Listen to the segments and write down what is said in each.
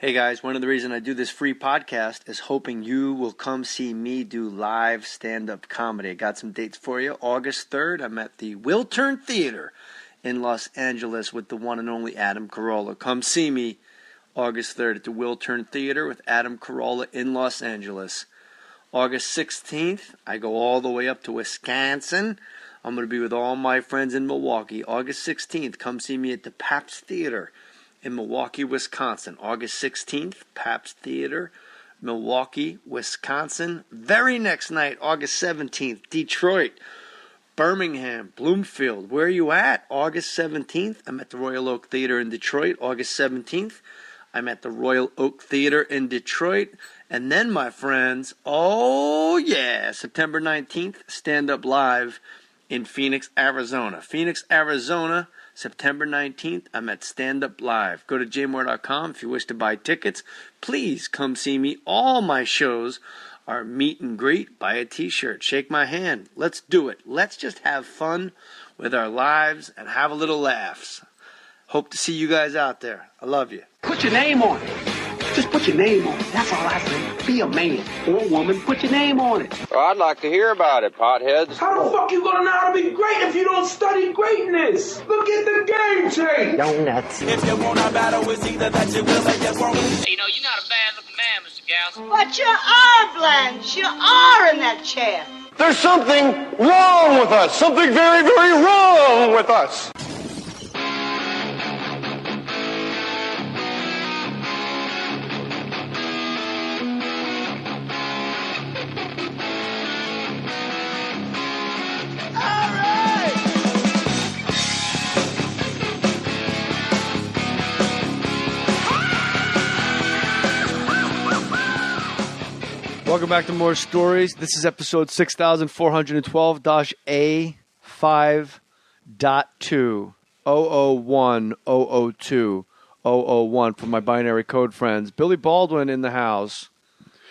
Hey guys, one of the reasons I do this free podcast is hoping you will come see me do live stand-up comedy. I got some dates for you. August 3rd, I'm at the Wiltern Theater in Los Angeles with the one and only Adam Carolla. Come see me August 3rd at the Wiltern Theater with Adam Carolla in Los Angeles. August 16th, I go all the way up to Wisconsin. I'm going to be with all my friends in Milwaukee. August 16th, come see me at the Pabst Theater in Milwaukee, Wisconsin. August 16th, Pabst Theater, Milwaukee, Wisconsin. Very next night, August 17th, Detroit, Birmingham, Bloomfield. Where are you at? August 17th, I'm at the Royal Oak Theater in Detroit. August 17th, I'm at the Royal Oak Theater in Detroit. And then, my friends, oh yeah, September 19th, Stand Up Live in Phoenix, Arizona. Phoenix, Arizona, September 19th, I'm at Stand Up Live. Go to jaymohr.com if you wish to buy tickets. Please come see me. All my shows are meet and greet. Buy a t-shirt. Shake my hand. Let's do it. Let's just have fun with our lives and have a little laughs. Hope to see you guys out there. I love you. Put your name on it. Just put your name on it. That's all I say. Be a man or a woman. Put your name on it. Well, I'd like to hear about it, potheads. How the fuck you gonna know how to be great if you don't study greatness? Look at the game tape. Donuts. If you want a battle, it's either that you will or you won't. You know, you're not a bad-looking man, Mr. Gals. But you are, Blanche. You are in that chair. There's something wrong with us. Something very, very wrong with us. Welcome back to More Stories. This is episode 6412-A5.2 001 for my binary code friends. Billy Baldwin in the house.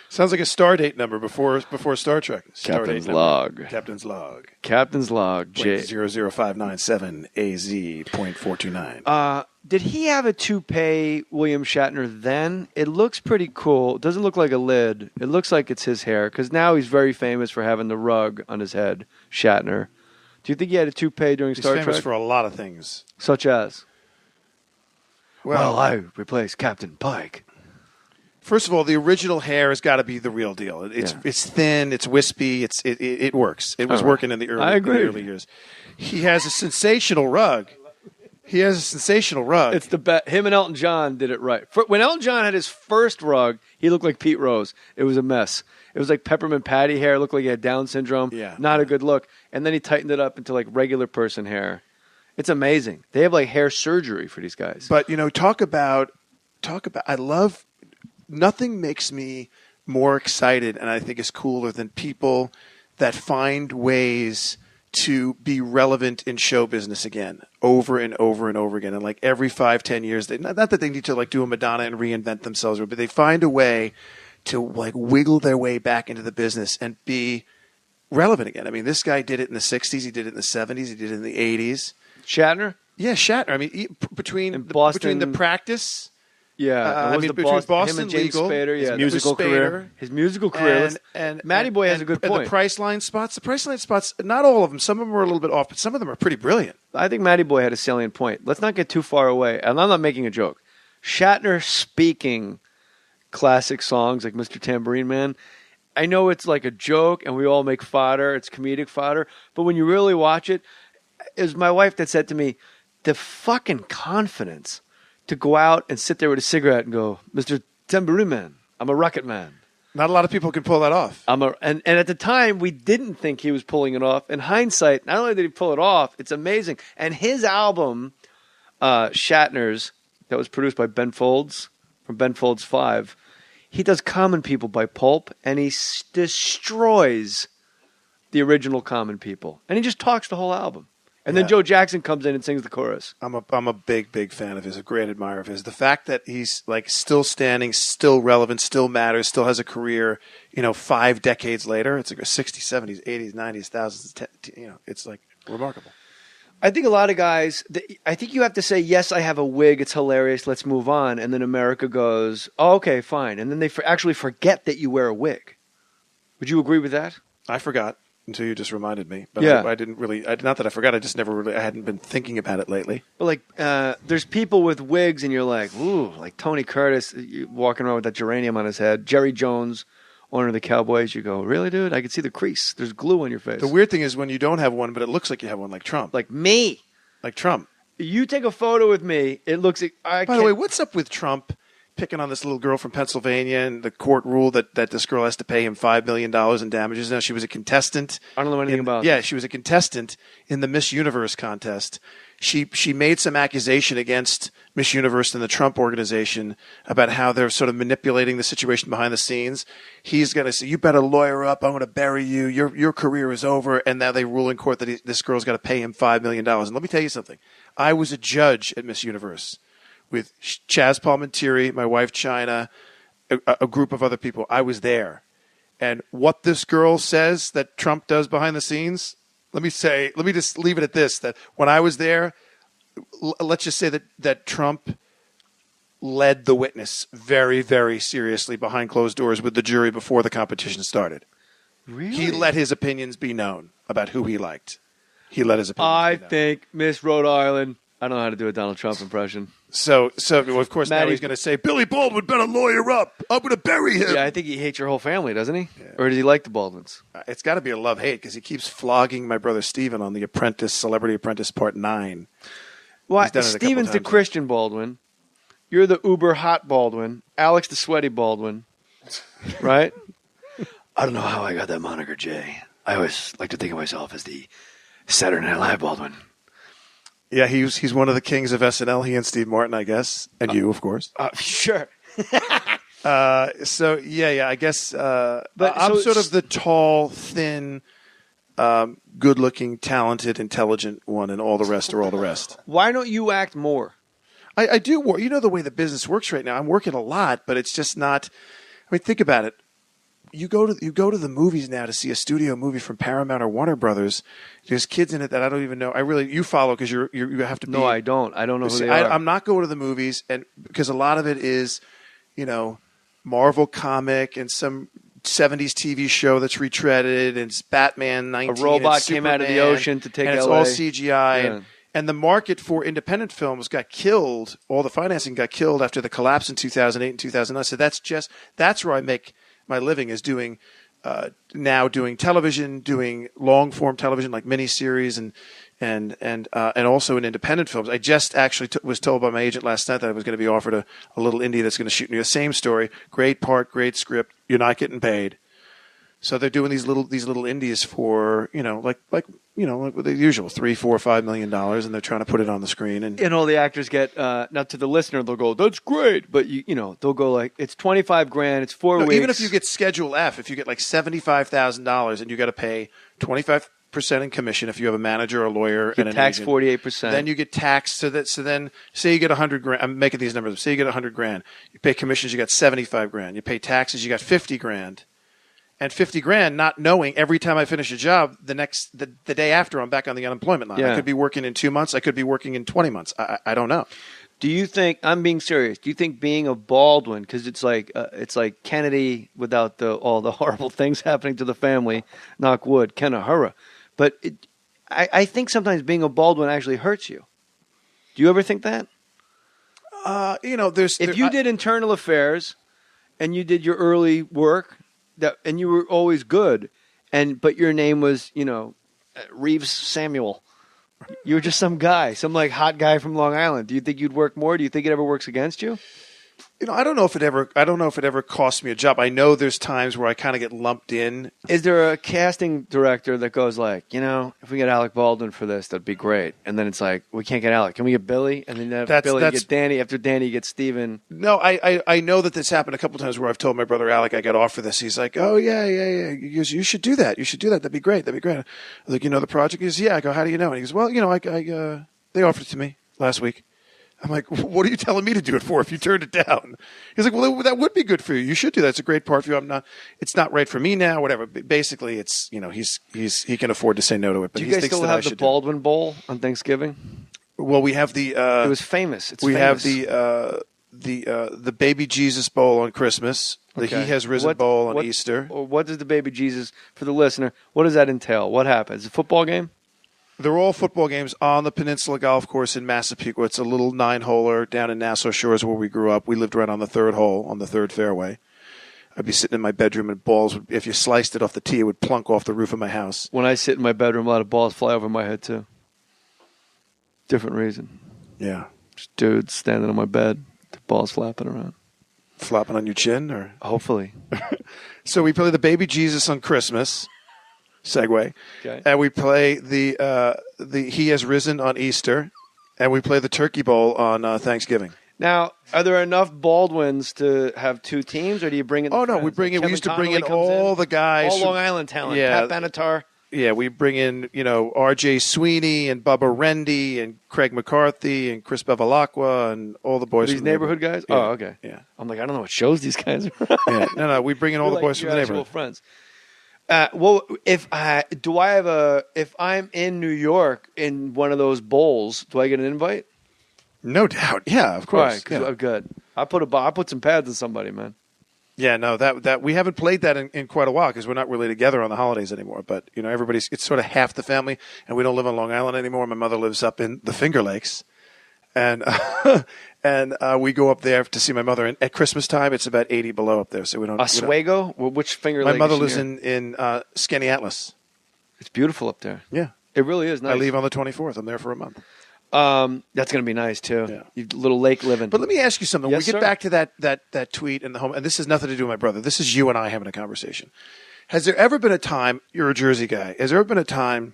Sounds like a Stardate number before Star Trek. Captain's log. Captain's log. Captain's log. J 00597 AZ.429. Did he have a toupee, William Shatner, then? It looks pretty cool. It doesn't look like a lid. It looks like it's his hair, because now he's very famous for having the rug on his head, Shatner. Do you think he had a toupee during Star Trek? He's famous for a lot of things. Such as? Well, I replaced Captain Pike. First of all, the original hair has got to be the real deal. It's thin, it's wispy, it works. It was working in the early years. He has a sensational rug. It's the best. Him and Elton John did it right. When Elton John had his first rug, he looked like Pete Rose. It was a mess. It was like peppermint patty hair. It looked like he had Down syndrome. Yeah. Not a good look. And then he tightened it up into like regular person hair. It's amazing. They have like hair surgery for these guys. But, talk about, I love, nothing makes me more excited and I think is cooler than people that find ways to be relevant in show business again, over and over and over again. And like every 5-10 years, not that they need to like do a Madonna and reinvent themselves, but they find a way to like wiggle their way back into the business and be relevant again. I mean, this guy did it in the 60s. He did it in the 70s. He did it in the 80s. Shatner? Yeah, Shatner. I mean, between the practice. Yeah, between Boston him and James Legal, Spader, his musical career, and Matty Boy has a good point. And the Priceline spots, not all of them. Some of them are a little bit off, but some of them are pretty brilliant. I think Matty Boy had a salient point. Let's not get too far away. And I'm not making a joke. Shatner speaking classic songs like Mr. Tambourine Man. I know it's like a joke, and we all make fodder. It's comedic fodder. But when you really watch it, it was my wife that said to me, the fucking confidence to go out and sit there with a cigarette and go, Mr. Tambourine Man, I'm a rocket man. Not a lot of people can pull that off. And at the time, we didn't think he was pulling it off. In hindsight, not only did he pull it off, it's amazing. And his album, Shatner's, that was produced by Ben Folds, from Ben Folds 5, he does Common People by Pulp, and he destroys the original Common People. And he just talks the whole album. And then Joe Jackson comes in and sings the chorus. I'm a big fan of his, a great admirer of his. The fact that he's like still standing, still relevant, still matters, still has a career, 5 decades later. It's like 60s, 70s, 80s, 90s, thousands, it's like remarkable. I think a lot of guys, I think you have to say, yes, I have a wig. It's hilarious. Let's move on. And then America goes, oh, okay, fine. And then they actually forget that you wear a wig. Would you agree with that? I forgot until you just reminded me. But Yeah. I didn't really, not that I forgot, I just never really, I hadn't been thinking about it lately. But like, there's people with wigs and you're like, ooh, like Tony Curtis walking around with that geranium on his head. Jerry Jones, owner of the Cowboys. You go, really, dude? I can see the crease. There's glue on your face. The weird thing is when you don't have one, but it looks like you have one, like Trump. Like me. Like Trump. You take a photo with me, it looks like By the way, what's up with Trump picking on this little girl from Pennsylvania and the court ruled that this girl has to pay him $5 million in damages? Now, she was a contestant. I don't know anything about Yeah, she was a contestant in the Miss Universe contest. She made some accusation against Miss Universe and the Trump organization about how they're sort of manipulating the situation behind the scenes. He's going to say, you better lawyer up. I'm going to bury you. Your career is over. And now they rule in court that this girl's got to pay him $5 million. And let me tell you something. I was a judge at Miss Universe with Chaz Palminteri, my wife China, a group of other people. I was there. And what this girl says that Trump does behind the scenes, let me just leave it at this, that when I was there, let's just say that Trump led the witness very, very seriously behind closed doors with the jury before the competition started. Really? He let his opinions be known about who he liked. He let his opinions I be known. think Miss Rhode Island. I don't know how to do a Donald Trump impression. So well, of course, now Maddie- he's going to say, Billy Baldwin better lawyer up. I'm going to bury him. Yeah, I think he hates your whole family, doesn't he? Yeah. Or does he like the Baldwins? It's got to be a love-hate because he keeps flogging my brother Steven on The Apprentice, Celebrity Apprentice Part 9. Well, He's done it a couple Steven's the times. Christian Baldwin. You're the uber hot Baldwin. Alex the sweaty Baldwin. Right? I don't know how I got that moniker, Jay. I always like to think of myself as the Saturday Night Live Baldwin. Yeah, he's one of the kings of SNL, he and Steve Martin, I guess. And you, of course. Sure. So, I guess But I'm so sort of the tall, thin, good-looking, talented, intelligent one, and all the rest are all the rest. Why don't you act more? I do work. You know the way the business works right now. I'm working a lot, but it's just not. I mean, think about it. You go to the movies now to see a studio movie from Paramount or Warner Brothers. There's kids in it that I don't even know. You follow because you have to be. No, I don't. I don't know who they are. I'm not going to the movies, and because a lot of it is, Marvel comic and some 70s TV show that's retreaded, and it's Batman 19. A robot and came out of the Superman, ocean to take and it's LA. all CGI. Yeah. And the market for independent films got killed. All the financing got killed after the collapse in 2008 and 2009. So that's where I make my living, is doing television, doing long form television like miniseries and also in independent films. I just actually was told by my agent last night that I was going to be offered a little indie that's going to shoot me the same story, great part, great script. You're not getting paid. So they're doing these little indies for like the usual $3, $4, $5 million, and they're trying to put it on the screen. And all the actors get now to the listener, they'll go, "That's great," but they'll go like, "It's $25,000, it's 4 weeks." Even if you get Schedule F, if you get like $75,000 and you got to pay 25% in commission if you have a manager or a lawyer and an tax agent, 48%. then you get taxed. So then say you get $100,000. I'm making these numbers up. Say you get $100,000. You pay commissions, you got $75,000. You pay taxes, you got $50,000. And $50,000, not knowing every time I finish a job, the day after I'm back on the unemployment line. Yeah. I could be working in 2 months. I could be working in 20 months. I don't know. Do you think, I'm being serious, do you think being a Baldwin, because it's like Kennedy without all the horrible things happening to the family, knock wood, Kenahura, but I think sometimes being a Baldwin actually hurts you. Do you ever think that? If you did internal affairs and you did your early work, and you were always good, but your name was, Reeves Samuel. You were just some guy, some like hot guy from Long Island. Do you think you'd work more? Do you think it ever works against you? I don't know if it ever costs me a job. I know there's times where I kind of get lumped in. Is there a casting director that goes like, if we get Alec Baldwin for this, that'd be great. And then it's like, we can't get Alec. Can we get Billy? And then after Billy, you get Danny. After Danny, you get Steven. No, I know that this happened a couple times where I've told my brother Alec I got offered this. He's like, oh, yeah. He goes, you should do that. You should do that. That'd be great. I'm like, the project? He goes, yeah. I go, how do you know? And he goes, well, they offered it to me last week. I'm like, what are you telling me to do it for if you turned it down? He's like, well, that would be good for you. You should do that. It's a great part for you. It's not right for me now, whatever. Basically, it's, he can afford to say no to it. But do you guys still have the Baldwin Bowl on Thanksgiving? Well, we have the. It was famous. Have the Baby Jesus Bowl on Christmas. The He Has Risen Bowl on Easter. What does the Baby Jesus, for the listener, what does that entail? What happens? A football game? They're all football games on the Peninsula Golf Course in Massapequa. It's a little 9-holer down in Nassau Shores where we grew up. We lived right on the third hole, on the third fairway. I'd be sitting in my bedroom and balls, if you sliced it off the tee, it would plunk off the roof of my house. When I sit in my bedroom, a lot of balls fly over my head, too. Different reason. Yeah. Just dudes standing on my bed, the balls flapping around. Flopping on your chin? Or hopefully. So we play the Baby Jesus on Christmas. Segue. Okay. And we play the He Has Risen on Easter. And we play the Turkey Bowl on Thanksgiving. Now, are there enough Baldwins to have two teams, or do you bring in? Oh no, we bring in. We used to bring in all the guys, all Long Island talent. Yeah, Pat Benatar. Yeah, we bring in R.J. Sweeney and Bubba Rendy and Craig McCarthy and Chris Bevilacqua and all the boys. These from neighborhood guys. Yeah. Oh, okay. Yeah, I'm like, I don't know what shows these guys are. Yeah, no, we bring in all the boys from the neighborhood. Friends. Well, if I'm in New York in one of those bowls, do I get an invite? No doubt. Yeah, of course. Right, I'm good. I put some pads in somebody, man. Yeah, no, that we haven't played that in quite a while because we're not really together on the holidays anymore. But it's sort of half the family, and we don't live on Long Island anymore. My mother lives up in the Finger Lakes, and we go up there to see my mother. And at Christmas time, it's about 80 below up there, so we don't. Oswego? Which Finger Lake? My mother lives in Skaneateles. It's beautiful up there. Yeah, it really is nice. I leave on the 24th. I'm there for a month. That's going to be nice too. Yeah. You little lake living. But let me ask you something. Yes, when we get back to that tweet and the home, and this has nothing to do with my brother. This is you and I having a conversation. Has there ever been a time? You're a Jersey guy. Has there ever been a time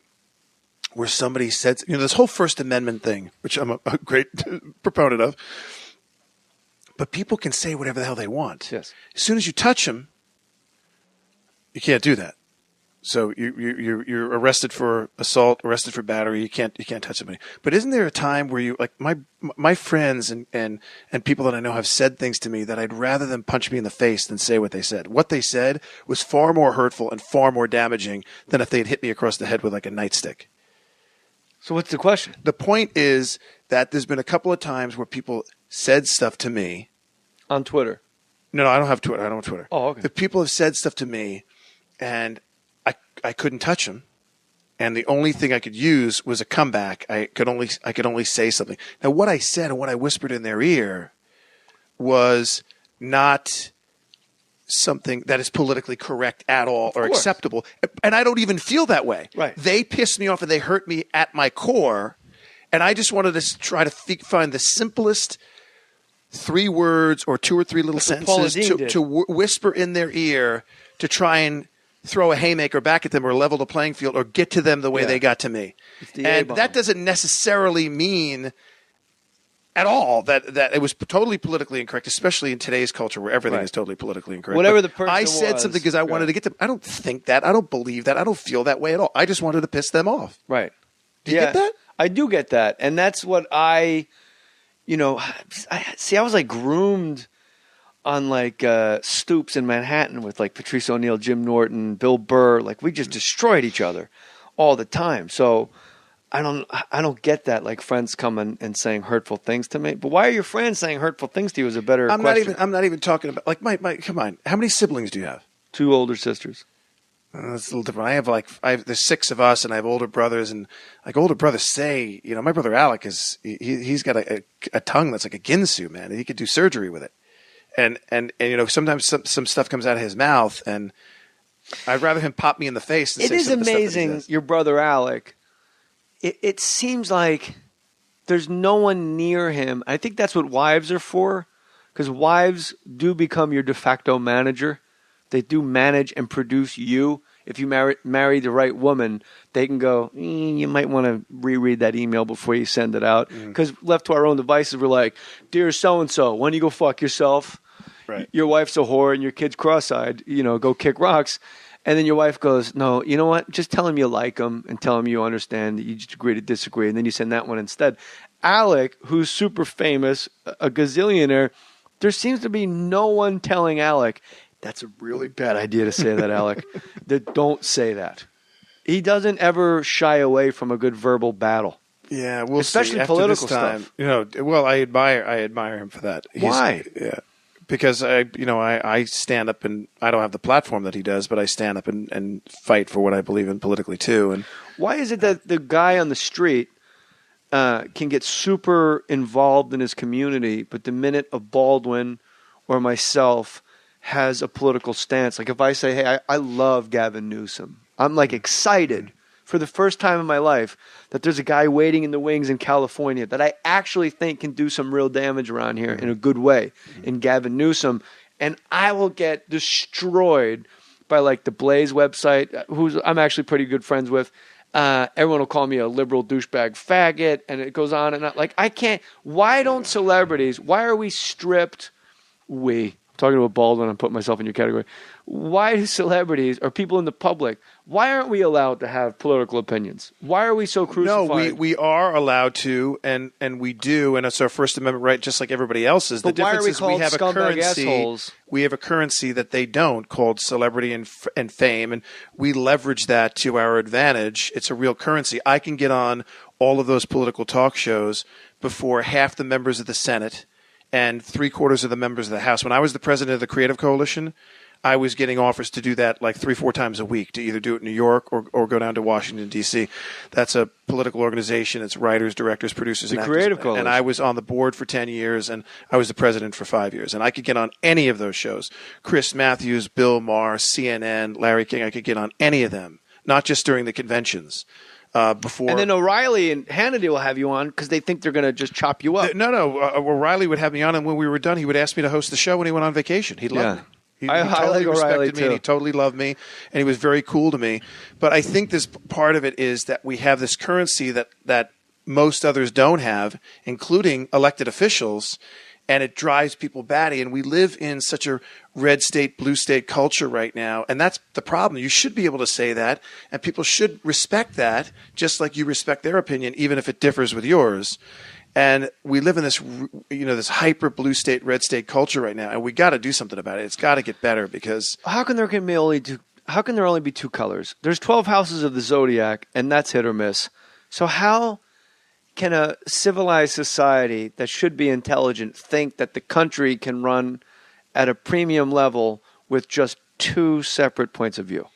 where somebody said, this whole First Amendment thing, which I'm a great proponent of, but people can say whatever the hell they want. Yes. As soon as you touch them, you can't do that. So you're arrested for assault, arrested for battery. You can't touch somebody. But isn't there a time where you, like, my friends and people that I know have said things to me that I'd rather them punch me in the face than say what they said. What they said was far more hurtful and far more damaging than if they had hit me across the head with like a nightstick. So what's the question? The point is that there's been a couple of times where people said stuff to me on Twitter. No, I don't have Twitter. I don't have Twitter. Oh, okay. The people have said stuff to me, and I couldn't touch them, and the only thing I could use was a comeback. I could only say something. Now, what I said and what I whispered in their ear was not something that is politically correct at all or acceptable, and I don't even feel that way. Right? They pissed me off and they hurt me at my core, and I just wanted to try to find the simplest 3 words or 2 or 3 little sentences to whisper in their ear to try and throw a haymaker back at them or level the playing field or get to them the way they got to me. And that doesn't necessarily mean at all that it was totally politically incorrect, especially in today's culture where everything is totally politically incorrect. Whatever the person I said something because I wanted to get them. I don't think that. I don't believe that. I don't feel that way at all. I just wanted to piss them off. Right. Do you get that? I do get that. And that's what I was like groomed on like stoops in Manhattan with like Patrice O'Neill, Jim Norton, Bill Burr. Like we just destroyed each other all the time. So I don't get that, like friends coming and saying hurtful things to me. But why are your friends saying hurtful things to you is a better question. I'm not even talking about like my come on. How many siblings do you have? 2 older sisters. That's a little different. There's 6 of us, and I have older brothers, and like older brothers say, my brother Alec he's got a tongue that's like a ginsu, man, and he could do surgery with it. And sometimes some stuff comes out of his mouth, and I'd rather him pop me in the face. Than it say is some of the amazing, stuff that your brother Alec. It seems like there's no one near him. I think that's what wives are for, because wives do become your de facto manager. They do manage and produce you. If you marry the right woman, they can go, you might want to reread that email before you send it out. Because left to our own devices, we're like, dear so-and-so, why don't you go fuck yourself? Right. Your wife's a whore and your kid's cross-eyed. Go kick rocks. And then your wife goes, no, you know what? Just tell him you like him and tell him you understand that you just agree to disagree. And then you send that one instead. Alec, who's super famous, a gazillionaire, there seems to be no one telling Alec, that's a really bad idea to say that, Alec. That don't say that. He doesn't ever shy away from a good verbal battle. Yeah, we'll especially see. After political this time, stuff. Well, I admire him for that. Why? Yeah, because I stand up and I don't have the platform that he does, but I stand up and fight for what I believe in politically too. And why is it that the guy on the street can get super involved in his community, but the minute a Baldwin or myself has a political stance, like if I say, hey, I love Gavin Newsom, I'm like excited for the first time in my life that there's a guy waiting in the wings in California that I actually think can do some real damage around here in a good way in Gavin Newsom. And I will get destroyed by like the Blaze website, who's I'm actually pretty good friends with. Everyone will call me a liberal douchebag faggot, and it goes on and on. Like, I can't. Why don't celebrities, why are we stripped? I'm talking about Baldwin, I'm putting myself in your category. Why do celebrities or people in the public, why aren't we allowed to have political opinions? Why are we so crucified? No, we are allowed to, and we do, and it's our First Amendment right, just like everybody else's. But the difference is we have a currency. Assholes? We have a currency that they don't, called celebrity and fame, and we leverage that to our advantage. It's a real currency. I can get on all of those political talk shows before half the members of the Senate and 3/4 of the members of the House. When I was the president of the Creative Coalition, I was getting offers to do that like 3-4 times a week, to either do it in New York or go down to Washington, D.C. That's a political organization. It's writers, directors, producers, and actors. Creative Coalition. And I was on the board for 10 years, and I was the president for 5 years. And I could get on any of those shows. Chris Matthews, Bill Maher, CNN, Larry King, I could get on any of them, not just during the conventions. Before. And then O'Reilly and Hannity will have you on because they think they're going to just chop you up. No. O'Reilly would have me on, and when we were done, he would ask me to host the show when he went on vacation. He loved me. He totally respected me, and he totally loved me, and he was very cool to me. But I think this part of it is that we have this currency that most others don't have, including elected officials, and it drives people batty. And we live in such a red state, blue state culture right now, and that's the problem. You should be able to say that, and people should respect that, just like you respect their opinion, even if it differs with yours. And we live in this, this hyper blue state, red state culture right now, and we got to do something about it. It's got to get better because how can there only be two colors? There's 12 houses of the zodiac, and that's hit or miss. So how can a civilized society that should be intelligent think that the country can run at a premium level with just two separate points of view?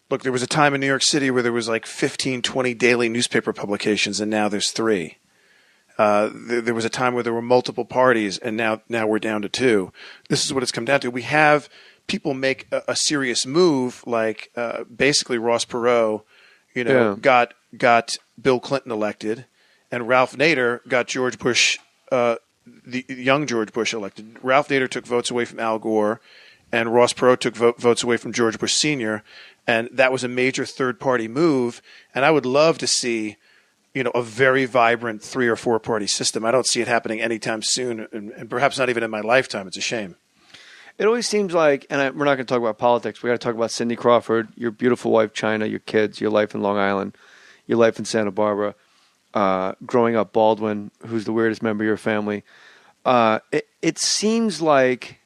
Look, there was a time in New York City where there was like 15, 20 daily newspaper publications, and now there's 3. There was a time where there were multiple parties, and now we're down to 2. This is what it's come down to. We have people make a serious move, like basically Ross Perot, got Bill Clinton elected, and Ralph Nader got George Bush, the young George Bush, elected. Ralph Nader took votes away from Al Gore, and Ross Perot took votes away from George Bush Sr., and that was a major third-party move. And I would love to see a very vibrant 3 or 4 party system. I don't see it happening anytime soon, and perhaps not even in my lifetime. It's a shame. It always seems like, and we're not going to talk about politics. We got to talk about Cindy Crawford, your beautiful wife, China, your kids, your life in Long Island, your life in Santa Barbara, growing up Baldwin, who's the weirdest member of your family. It seems like,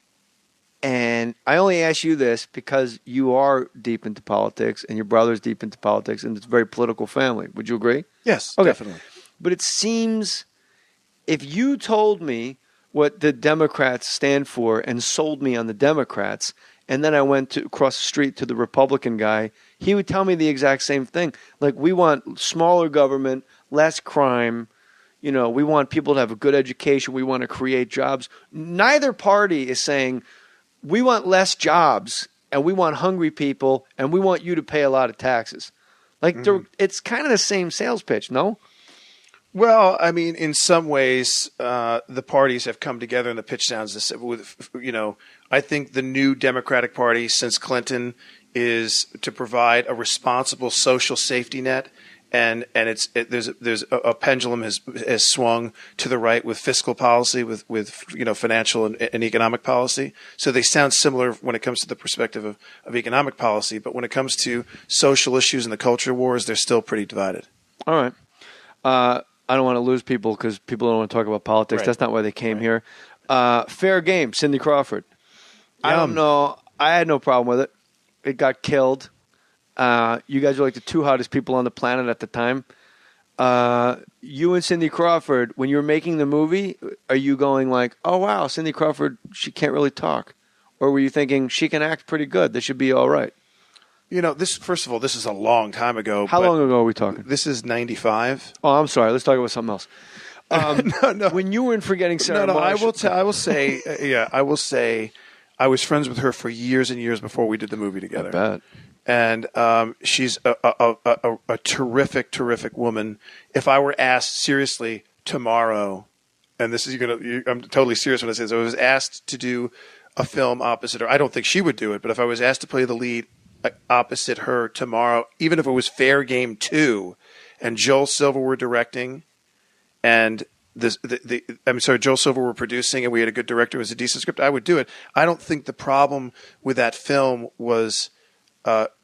and I only ask you this because you are deep into politics and your brother's deep into politics, and it's a very political family. Would you agree? Yes, okay. Definitely. But it seems, if you told me what the Democrats stand for and sold me on the Democrats, and then I went across the street to the Republican guy, he would tell me the exact same thing. Like, we want smaller government, less crime. We want people to have a good education. We want to create jobs. Neither party is saying, we want less jobs, and we want hungry people, and we want you to pay a lot of taxes. Like, it's kind of the same sales pitch, no? Well, I mean, in some ways, the parties have come together, and the pitch sounds the same. I think the new Democratic Party since Clinton is to provide a responsible social safety net. And there's a pendulum has swung to the right with fiscal policy, with financial and economic policy. So they sound similar when it comes to the perspective of economic policy, but when it comes to social issues and the culture wars, they're still pretty divided. All right. I don't want to lose people because people don't want to talk about politics. Right. That's not why they came here. Fair game, Cindy Crawford. I don't know. I had no problem with it. It got killed. You guys were like the two hottest people on the planet at the time. You and Cindy Crawford, when you were making the movie, are you going like, oh, wow, Cindy Crawford, she can't really talk? Or were you thinking she can act pretty good? This should be all right? First of all, this is a long time ago. How long ago are we talking? This is 95. Oh, I'm sorry. Let's talk about something else. No. When you were in Forgetting Sarah Marsh. I will say I was friends with her for years and years before we did the movie together. I bet. And she's a terrific, terrific woman. If I were asked seriously tomorrow, and this is I'm totally serious when I say this, I was asked to do a film opposite her. I don't think she would do it, but if I was asked to play the lead opposite her tomorrow, even if it was Fair Game 2 and Joel Silver were directing and Joel Silver were producing and we had a good director, it was a decent script, I would do it. I don't think the problem with that film was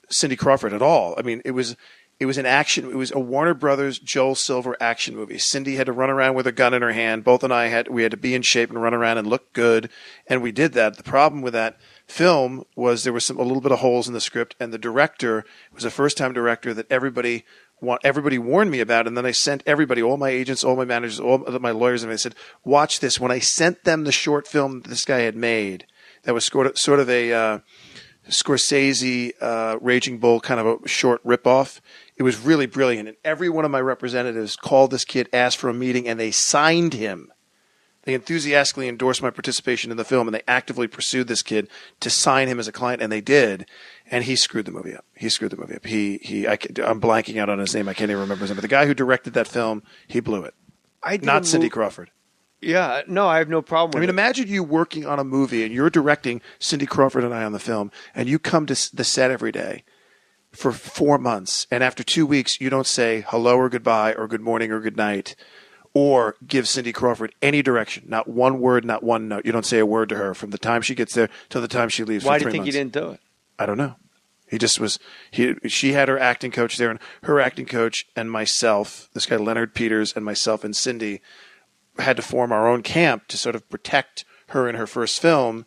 Cindy Crawford at all. I mean, it was an action. It was a Warner Brothers Joel Silver action movie. Cindy had to run around with a gun in her hand. Both and I had to be in shape and run around and look good, and we did that. The problem with that film was there was a little bit of holes in the script, and the director was a first-time director that everybody warned me about, and then I sent everybody, all my agents, all my managers, all my lawyers, and I said, watch this. When I sent them the short film that this guy had made, that was sort of a Scorsese, Raging Bull kind of a short ripoff. It was really brilliant. And every one of my representatives called this kid, asked for a meeting, and they signed him. They enthusiastically endorsed my participation in the film, and they actively pursued this kid to sign him as a client, and they did. And he screwed the movie up. I'm blanking out on his name. I can't even remember his name. But the guy who directed that film, he blew it. Not Cindy Crawford. Yeah, no, I have no problem with it. I mean, imagine you working on a movie and you're directing Cindy Crawford and I on the film, and you come to the set every day for 4 months, and after 2 weeks, you don't say hello or goodbye or good morning or good night or give Cindy Crawford any direction, not one word, not one note. You don't say a word to her from the time she gets there till the time she leaves. Why for 3 months. do you think you didn't do it? I don't know. He just was. She had her acting coach there, and her acting coach and myself, this guy Leonard Peters, and myself and Cindy had to form our own camp to sort of protect her in her first film,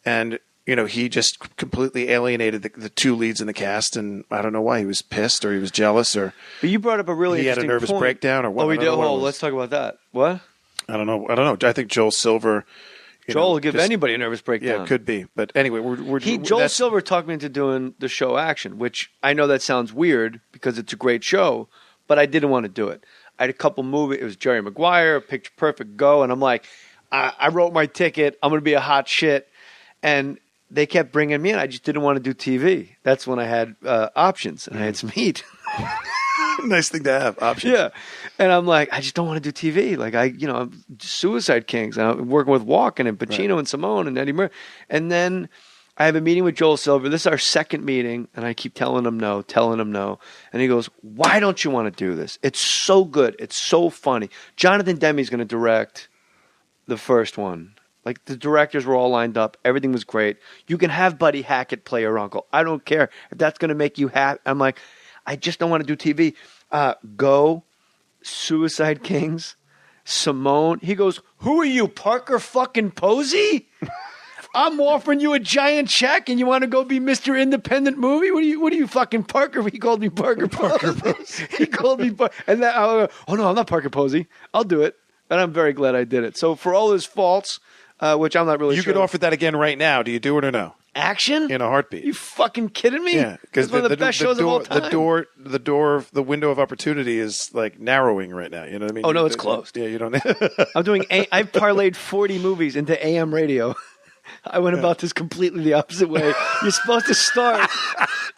and he just completely alienated the two leads in the cast, and I don't know why. He was pissed or he was jealous or. But you brought up a really he had a nervous breakdown or what? Oh, we did. Oh, let's talk about that. What? I don't know. I think Joel Silver. Joel will give anybody a nervous breakdown. Yeah, it could be. But anyway, Joel Silver talked me into doing the show Action, which I know that sounds weird because it's a great show, but I didn't want to do it. I had a couple movies. It was Jerry Maguire, Picture Perfect, Go, and I'm like, I wrote my ticket. I'm going to be a hot shit. And they kept bringing me in. I just didn't want to do TV. That's when I had options, and I had some heat. Nice thing to have, options. Yeah. And I'm like, I just don't want to do TV. Like, I'm Suicide Kings. I'm working with Walken and Pacino and Simone and Eddie Murphy. And then I have a meeting with Joel Silver. This is our second meeting, and I keep telling him no. And he goes, why don't you want to do this? It's so good. It's so funny. Jonathan Demme's going to direct the first one. Like, the directors were all lined up. Everything was great. You can have Buddy Hackett play your uncle. I don't care if that's going to make you happy. I'm like, I just don't want to do TV. Go, Suicide Kings, Simone. He goes, who are you, Parker fucking Posey? I'm offering you a giant check and you want to go be Mr. Independent Movie? What are you fucking Parker? He called me Parker Posey. He called me and then I go, oh no, I'm not Parker Posey. I'll do it. And I'm very glad I did it. So for all his faults, which I'm not really sure. You could offer that again right now. Do you do it or no? Action? In a heartbeat. You fucking kidding me? Yeah, because one of the best shows of all time. The window of opportunity is like narrowing right now. You know what I mean? Oh no, it's closed. Yeah, you don't. I've parlayed 40 movies into AM radio. I went about this completely the opposite way. You're supposed to start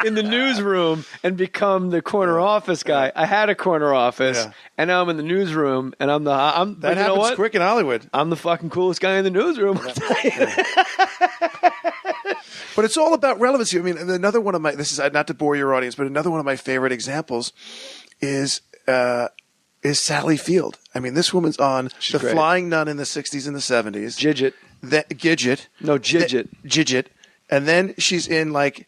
in the newsroom and become the corner office guy. I had a corner office, and now I'm in the newsroom, and that happens quick in Hollywood. I'm the fucking coolest guy in the newsroom. But it's all about relevancy. I mean, another one of my, this is not to bore your audience, but another one of my favorite examples is Sally Field. I mean, this woman's on The great. Flying Nun in the 60s and the 70s. Gidget. Gidget. And then she's in like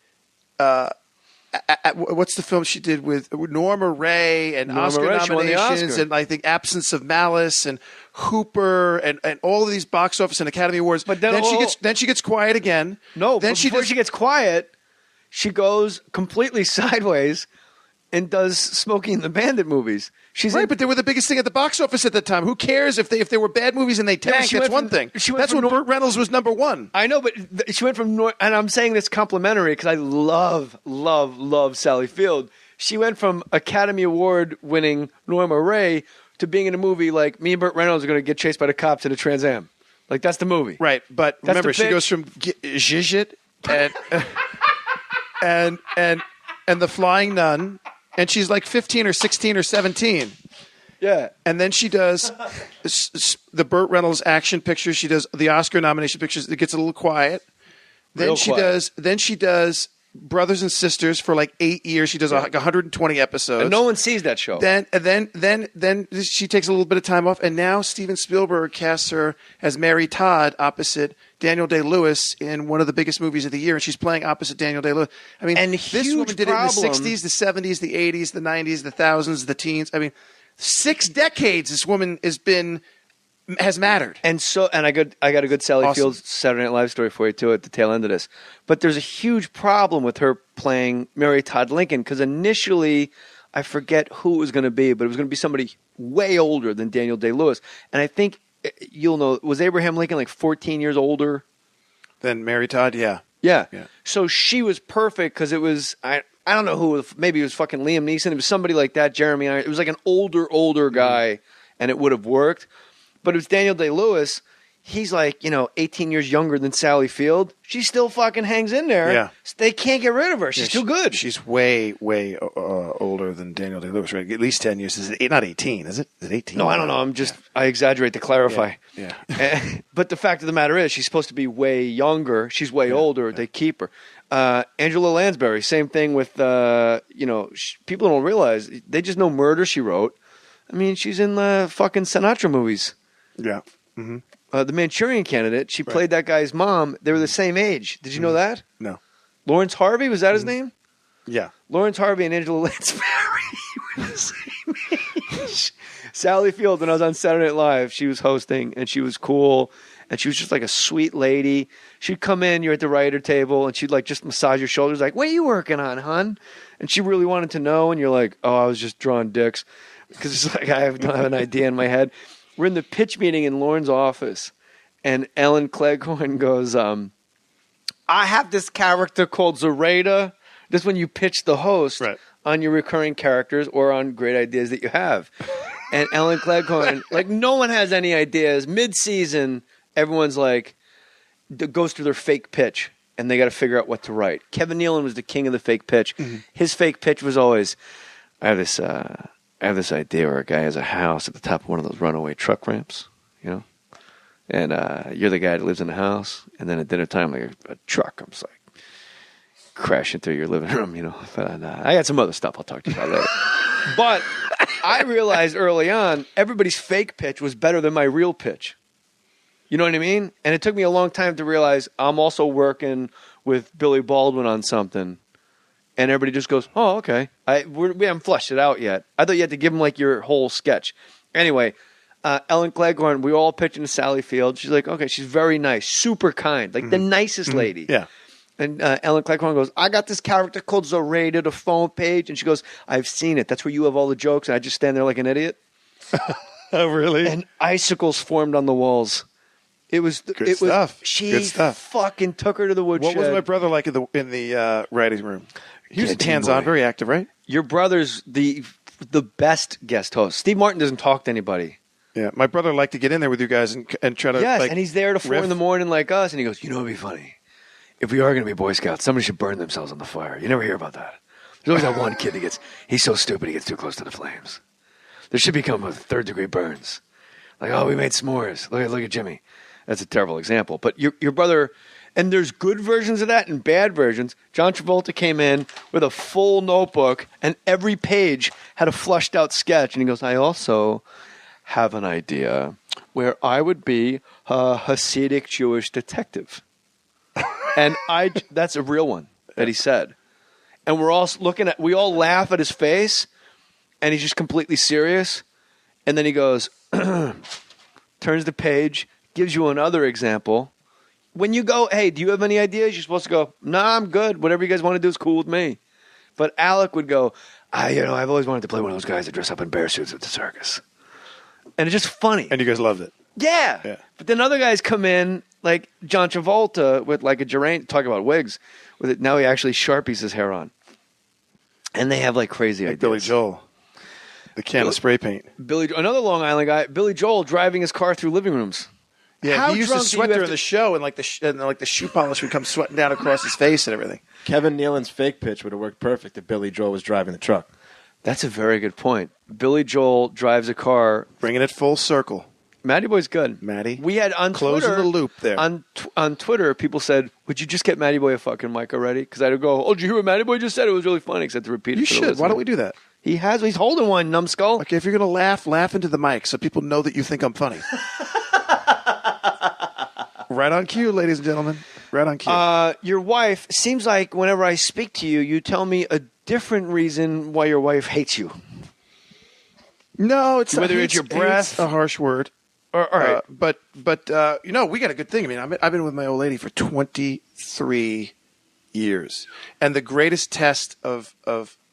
what's the film she did with Norma Ray and Norma Oscar Ray, she won the nominations, Oscar. and I think Absence of Malice and Hooper and all of these box office and Academy Awards. But then she gets quiet again. No, then before she gets quiet, she goes completely sideways and does Smokey and the Bandit movies. She's right, but they were the biggest thing at the box office at the time. Who cares if they were bad movies and they tank? she That's went one thing. That's when Burt Reynolds was number one. I know, but she went from and I'm saying this complimentary because I love Sally Field. She went from Academy Award winning Norma Ray to being in a movie like me and Burt Reynolds are going to get chased by the cops in a Trans Am. Like that's the movie, right? But that's remember, she goes from Zhizhit and the Flying Nun. And she's like 15 or 16 or 17. Yeah. And then she does the Burt Reynolds action pictures. She does the Oscar nomination pictures. It gets a little quiet. Then she does Brothers and Sisters for like 8 years. She does like 120 episodes. And no one sees that show. Then she takes a little bit of time off. And now Steven Spielberg casts her as Mary Todd opposite Daniel Day-Lewis in one of the biggest movies of the year, and she's playing opposite Daniel Day-Lewis. I mean, and this woman did it in the 60s, the 70s, the 80s, the 90s, the thousands, the teens. I mean, 6 decades this woman has mattered. And I got a good Sally Field Saturday Night Live story for you too at the tail end of this. But there's a huge problem with her playing Mary Todd Lincoln because initially I forget who it was going to be, but it was going to be somebody way older than Daniel Day-Lewis. And I think you'll know, was Abraham Lincoln like 14 years older than Mary Todd? Yeah. So she was perfect because it was I don't know who, maybe it was fucking Liam Neeson. It was somebody like that, Jeremy Irons. It was like an older guy, and it would have worked. But it was Daniel Day-Lewis. He's like, 18 years younger than Sally Field. She still fucking hangs in there. Yeah. They can't get rid of her. She's too good. She's way older than Daniel Day-Lewis, right? At least 10 years. Is it not 18, is it? Is it 18? No, I don't know. I exaggerate to clarify. Yeah. But the fact of the matter is she's supposed to be way younger. She's way older. Yeah. They keep her. Angela Lansbury, same thing with, people don't realize. They just know Murder, She Wrote. I mean, she's in the fucking Sinatra movies. Yeah. Mm-hmm. The Manchurian Candidate, she played that guy's mom. They were the same age. Did you know that? No. Lawrence Harvey, was that his name? Yeah. Lawrence Harvey and Angela Lansbury were the same age. Sally Field, when I was on Saturday Night Live, she was hosting, and she was cool, and she was just like a sweet lady. She'd come in, you're at the writer table, and she'd like just massage your shoulders, like, what are you working on, hon? And she really wanted to know, and you're like, oh, I was just drawing dicks. Because it's like I don't have an idea in my head. We're in the pitch meeting in Lauren's office, and Ellen Cleghorn goes, I have this character called Zoraida. This is when you pitch the host on your recurring characters or on great ideas that you have. And Ellen Cleghorn, like no one has any ideas. Mid-season, everyone's like, goes through their fake pitch, and they got to figure out what to write. Kevin Nealon was the king of the fake pitch. Mm-hmm. His fake pitch was always, I have this idea where a guy has a house at the top of one of those runaway truck ramps, and you're the guy that lives in the house, and then at dinner time, like a truck comes like crashing through your living room, But I got some other stuff I'll talk to you about later. But I realized early on, everybody's fake pitch was better than my real pitch. You know what I mean? And it took me a long time to realize I'm also working with Billy Baldwin on something. And everybody just goes, oh, okay. We haven't fleshed it out yet. I thought you had to give them like your whole sketch. Anyway, Ellen Cleghorn, we all pitched into Sally Field. She's like, okay, she's very nice, super kind, like the nicest lady. Yeah. And Ellen Cleghorn goes, I got this character called Zoraida, the phone page. And she goes, I've seen it. That's where you have all the jokes. And I just stand there like an idiot. Oh, really? And icicles formed on the walls. It was good stuff. She good stuff. Fucking took her to the woodshed. What was my brother like in the writing room? He was hands-on, very active, right? Your brother's the best guest host. Steve Martin doesn't talk to anybody. Yeah, my brother liked to get in there with you guys and try to and he's there to 4 in the morning like us, and he goes, it'd be funny. If we are going to be Boy Scouts, somebody should burn themselves on the fire. You never hear about that. There's always that one kid that he's so stupid he gets too close to the flames. There should become a 3rd-degree burns. Like, oh, we made s'mores. Look at Jimmy. That's a terrible example. But your brother, and there's good versions of that and bad versions. John Travolta came in with a full notebook, and every page had a flushed-out sketch. And he goes, I also have an idea where I would be a Hasidic Jewish detective. And that's a real one that he said. and we all laugh at his face, and he's just completely serious. And then he goes, turns the page, gives you another example. When you go, hey, do you have any ideas? You're supposed to go, nah, I'm good. Whatever you guys want to do is cool with me. But Alec would go, I've always wanted to play one of those guys that dress up in bear suits at the circus. And it's just funny. And you guys loved it. Yeah. But then other guys come in, like John Travolta with like a Geraint, talk about wigs. With it, now he actually Sharpies his hair on. And they have like crazy ideas. Billy Joel. The can of spray paint. Another Long Island guy, Billy Joel, driving his car through living rooms. Yeah, he used to sweat during the show, and like the shoe polish would come sweating down across his face and everything. Kevin Nealon's fake pitch would have worked perfect if Billy Joel was driving the truck. That's a very good point. Billy Joel drives a car, bringing it full circle. Matty Boy's good. Matty, we had on closing Twitter, the loop there. On Twitter, people said, "Would you just get Matty Boy a fucking mic already?" Because I'd go, "Oh, did you hear what Matty Boy just said? It was really funny." Because I had to repeat it. You should. Why don't we do that? He's holding one, numbskull. Okay, if you're gonna laugh into the mic so people know that you think I'm funny. Right on cue, ladies and gentlemen. Right on cue. Your wife, seems like whenever I speak to you, you tell me a different reason why your wife hates you. No, it's whether it's your breath, a harsh word. All right, but we got a good thing. I mean, I've been with my old lady for 23 years, and the greatest test of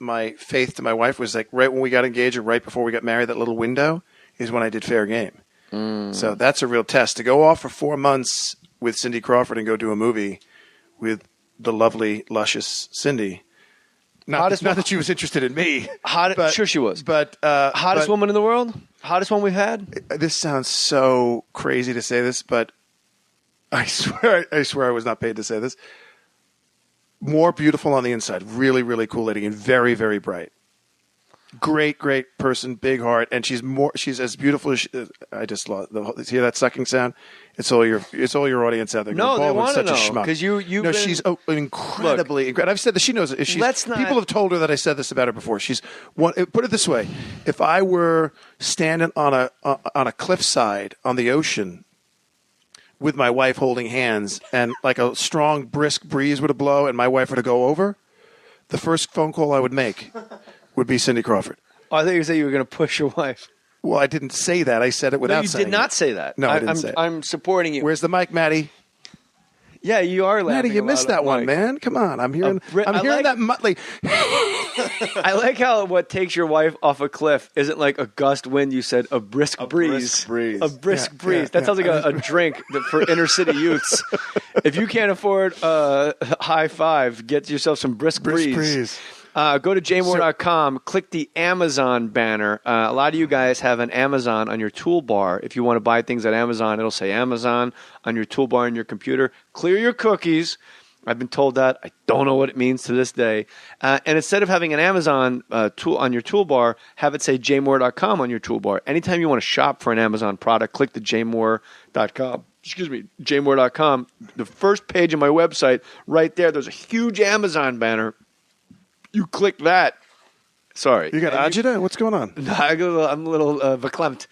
my faith to my wife was like right when we got engaged or right before we got married. That little window is when I did Fair Game. So that's a real test. To go off for 4 months with Cindy Crawford and go do a movie with the lovely, luscious Cindy. Not that she was interested in me. Sure she was. But hottest woman in the world? Hottest one we've had? This sounds so crazy to say this, but I swear I was not paid to say this. More beautiful on the inside. Really, really cool lady and very, very bright. Great person, big heart, and she's as beautiful as I just lost. Hear that sucking sound? It's all your audience out there. No, they want to know because she's incredibly. I've said that she knows it. People have told her that I said this about her before. Put it this way: if I were standing on a cliffside on the ocean with my wife holding hands, and like a strong, brisk breeze were to blow, and my wife were to go over, the first phone call I would make would be Cindy Crawford. Oh, I thought you said you were going to push your wife. Well, I didn't say that. I said it without saying it. You did not say that. No, I didn't say it. I'm supporting you. Where's the mic, Maddie? Yeah, you are laughing. Maddie, you missed that one, man. Come on. I'm hearing that Muttley. I like how what takes your wife off a cliff isn't like a gust wind. You said a brisk breeze. A brisk breeze. That sounds like a drink for inner city youths. If you can't afford a high five, get yourself some brisk breeze. Go to jaymohr.com, click the Amazon banner. A lot of you guys have an Amazon on your toolbar. If you want to buy things at Amazon, it'll say Amazon on your toolbar on your computer. Clear your cookies. I've been told that. I don't know what it means to this day. And instead of having an Amazon tool on your toolbar, have it say jaymohr.com on your toolbar. Anytime you want to shop for an Amazon product, click the jaymohr.com. jaymohr.com. The first page of my website, right there, there's a huge Amazon banner. You click that. Sorry. You got agita? What's going on? I'm a little verklempt.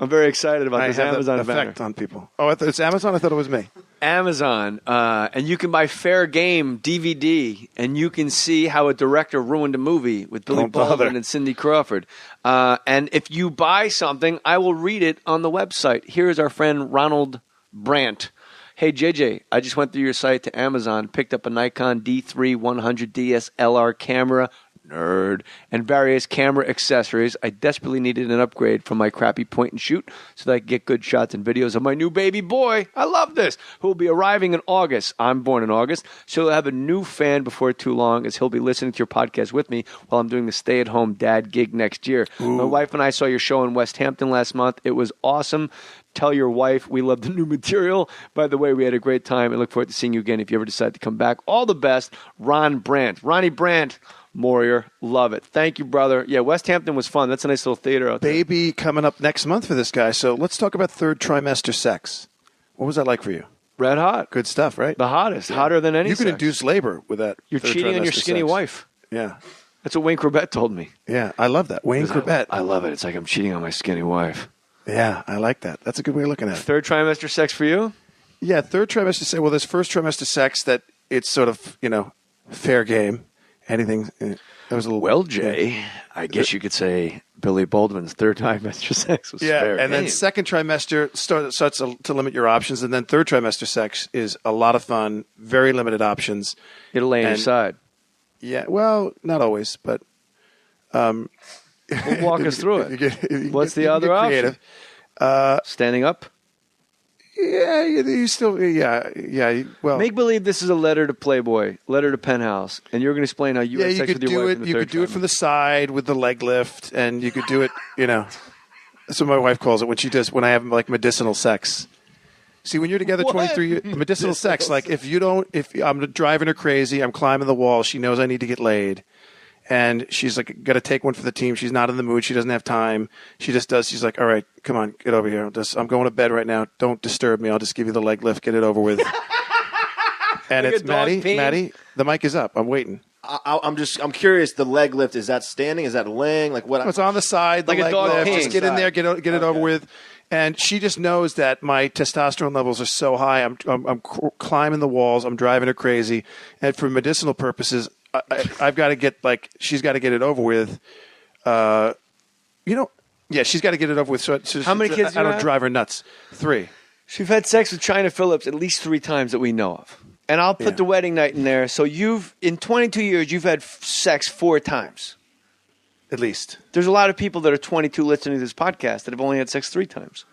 I'm very excited about this Amazon effect on people. Oh, it's Amazon? I thought it was me. Amazon. And you can buy Fair Game DVD, and you can see how a director ruined a movie with Billy Baldwin and Cindy Crawford. And if you buy something, I will read it on the website. Here's our friend Ronald Brandt. Hey, JJ, I just went through your site to Amazon, picked up a Nikon D3 100 DSLR camera, nerd, and various camera accessories. I desperately needed an upgrade from my crappy point and shoot so that I could get good shots and videos of my new baby boy. I love this. Who will be arriving in August. I'm born in August, so he'll have a new fan before too long as he'll be listening to your podcast with me while I'm doing the stay-at-home dad gig next year. Ooh. My wife and I saw your show in West Hampton last month. It was awesome. Tell your wife we love the new material. By the way, we had a great time and look forward to seeing you again if you ever decide to come back. All the best, Ron Brandt. Ronnie Brandt, Mohr, love it. Thank you, brother. Yeah, West Hampton was fun. That's a nice little theater out there. Baby coming up next month for this guy. So let's talk about third trimester sex. What was that like for you? Red hot. Good stuff, right? The hottest. Yeah. Hotter than any You can sex. induce labor with that. You're cheating on your skinny wife. Yeah. That's what Wayne Corbett told me. Yeah, I love that. Wayne Corbett. I love it. It's like I'm cheating on my skinny wife. Yeah, I like that. That's a good way of looking at it. Third trimester sex for you? Yeah, third trimester sex. Well, there's first trimester sex that it's sort of, fair game. Anything? That was a little. Well, Jay, I guess you could say Billy Baldwin's third trimester sex was fair and then game. second trimester starts to limit your options, and then third trimester sex is a lot of fun, very limited options. It'll lay on your side. Yeah, well, not always, but We'll walk us through it. What's the other option? Standing up? Yeah, you still, yeah. Well, Make believe this is a letter to Playboy, letter to Penthouse, and you're going to explain how you had sex with your wife in the you third could do it trimester. from the side with the leg lift, and you could do it, That's what my wife calls it when I have like medicinal sex. See, when you're together 23 years, medicinal sex, like if I'm driving her crazy, I'm climbing the wall, she knows I need to get laid. And she's like, got to take one for the team. She's not in the mood. She doesn't have time. She just does. She's like, all right, come on, get over here. I'm going to bed right now. Don't disturb me. I'll just give you the leg lift. Get it over with. And Like it's a dog peeing? Maddie, the mic is up. I'm waiting. I'm curious. The leg lift, is that standing? Is that laying? Like what? It's on the side. The Like a leg dog lift. peeing. Just get in there. Get it over with. And she just knows that my testosterone levels are so high. I'm climbing the walls. I'm driving her crazy. And for medicinal purposes, I've got to get she's got to get it over with. Yeah, she's got to get it over with. So How many kids do I you don't have? drive her nuts. 3. She's had sex with China Phillips at least 3 times that we know of. And I'll put the wedding night in there. So in 22 years, you've had sex 4 times. At least. There's a lot of people that are 22 listening to this podcast that have only had sex 3 times.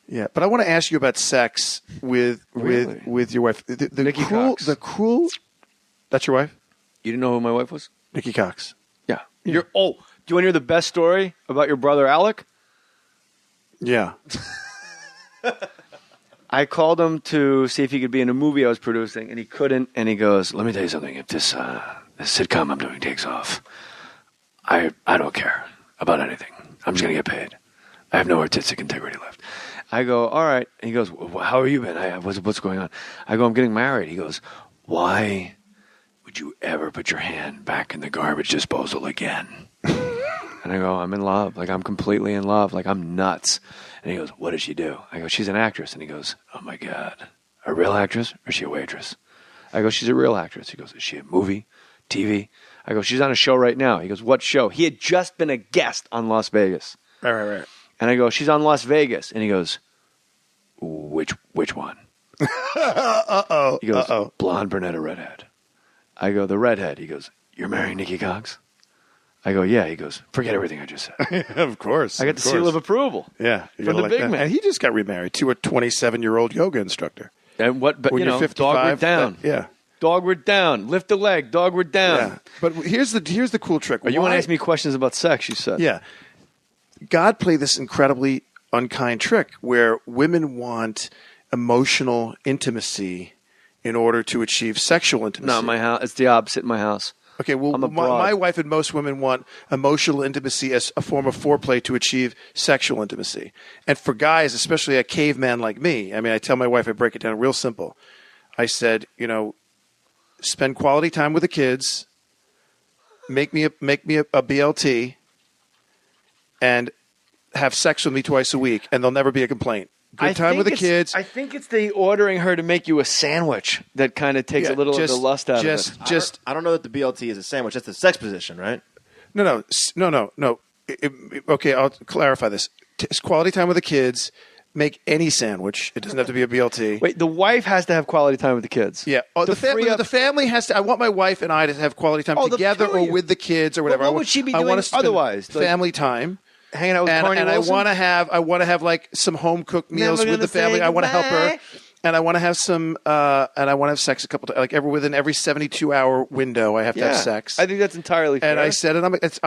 Yeah, but I want to ask you about sex with your wife. The Nikki cruel, Cox. the cruel. That's your wife, You didn't know who my wife was? Nikki Cox. Yeah. Do you want to hear the best story about your brother Alec? Yeah. I called him to see if he could be in a movie I was producing, and he couldn't. And he goes, "Let me tell you something. If this sitcom I'm doing takes off, I don't care about anything. I'm just gonna get paid. I have no artistic integrity left." I go, "All right." And he goes, well, "How have you been? What's going on?" I go, "I'm getting married." He goes, "Why would you ever put your hand back in the garbage disposal again?" And I go, "I'm in love. Like, I'm completely in love. Like, I'm nuts." And he goes, "What does she do?" I go, "She's an actress." And he goes, "Oh, my God. A real actress or is she a waitress?" I go, "She's a real actress." He goes, "Is she a movie? TV?" I go, "She's on a show right now." He goes, "What show?" He had just been a guest on Las Vegas. Right. And I go, "She's on Las Vegas." And he goes, Which one?" Uh-oh. He goes, "Blonde, brunette, or redhead?" I go, "The redhead." He goes, "You're marrying Nikki Cox?" I go, "Yeah." He goes, "Forget everything I just said." Of course. I got the seal of approval. Yeah. From the big man. And he just got remarried to a 27-year-old yoga instructor. And what? But When you're 55, dogward down. Dogward down. Lift the leg. Dogward down. Yeah. But here's the cool trick. You want to ask me questions about sex? You said. Yeah. God played this incredibly unkind trick where women want emotional intimacy in order to achieve sexual intimacy. Not in my house. It's the opposite in my house. Okay, well, I'm a broad. my wife and most women want emotional intimacy as a form of foreplay to achieve sexual intimacy. And for guys, especially a caveman like me, I mean, I tell my wife, I break it down real simple. I said, spend quality time with the kids, make me a BLT, and have sex with me twice a week, and there'll never be a complaint. Good time with the kids. I think it's the ordering her to make you a sandwich that kind of takes a little of the lust out of it. I don't know that the BLT is a sandwich. That's the sex position, right? No. Okay, I'll clarify this. It's quality time with the kids. Make any sandwich. It doesn't have to be a BLT. Wait, the wife has to have quality time with the kids. Yeah. The family has to. I want my wife and I to have quality time together or with the kids or whatever. Well, what would she be doing otherwise? Family time. Hanging out with Carney and Wilson? I want to have like some home cooked meals with the family. I want to help her, and I want to have some and I want to have sex a couple times, within every 72-hour window. I have to have sex. I think that's entirely fair. And I said,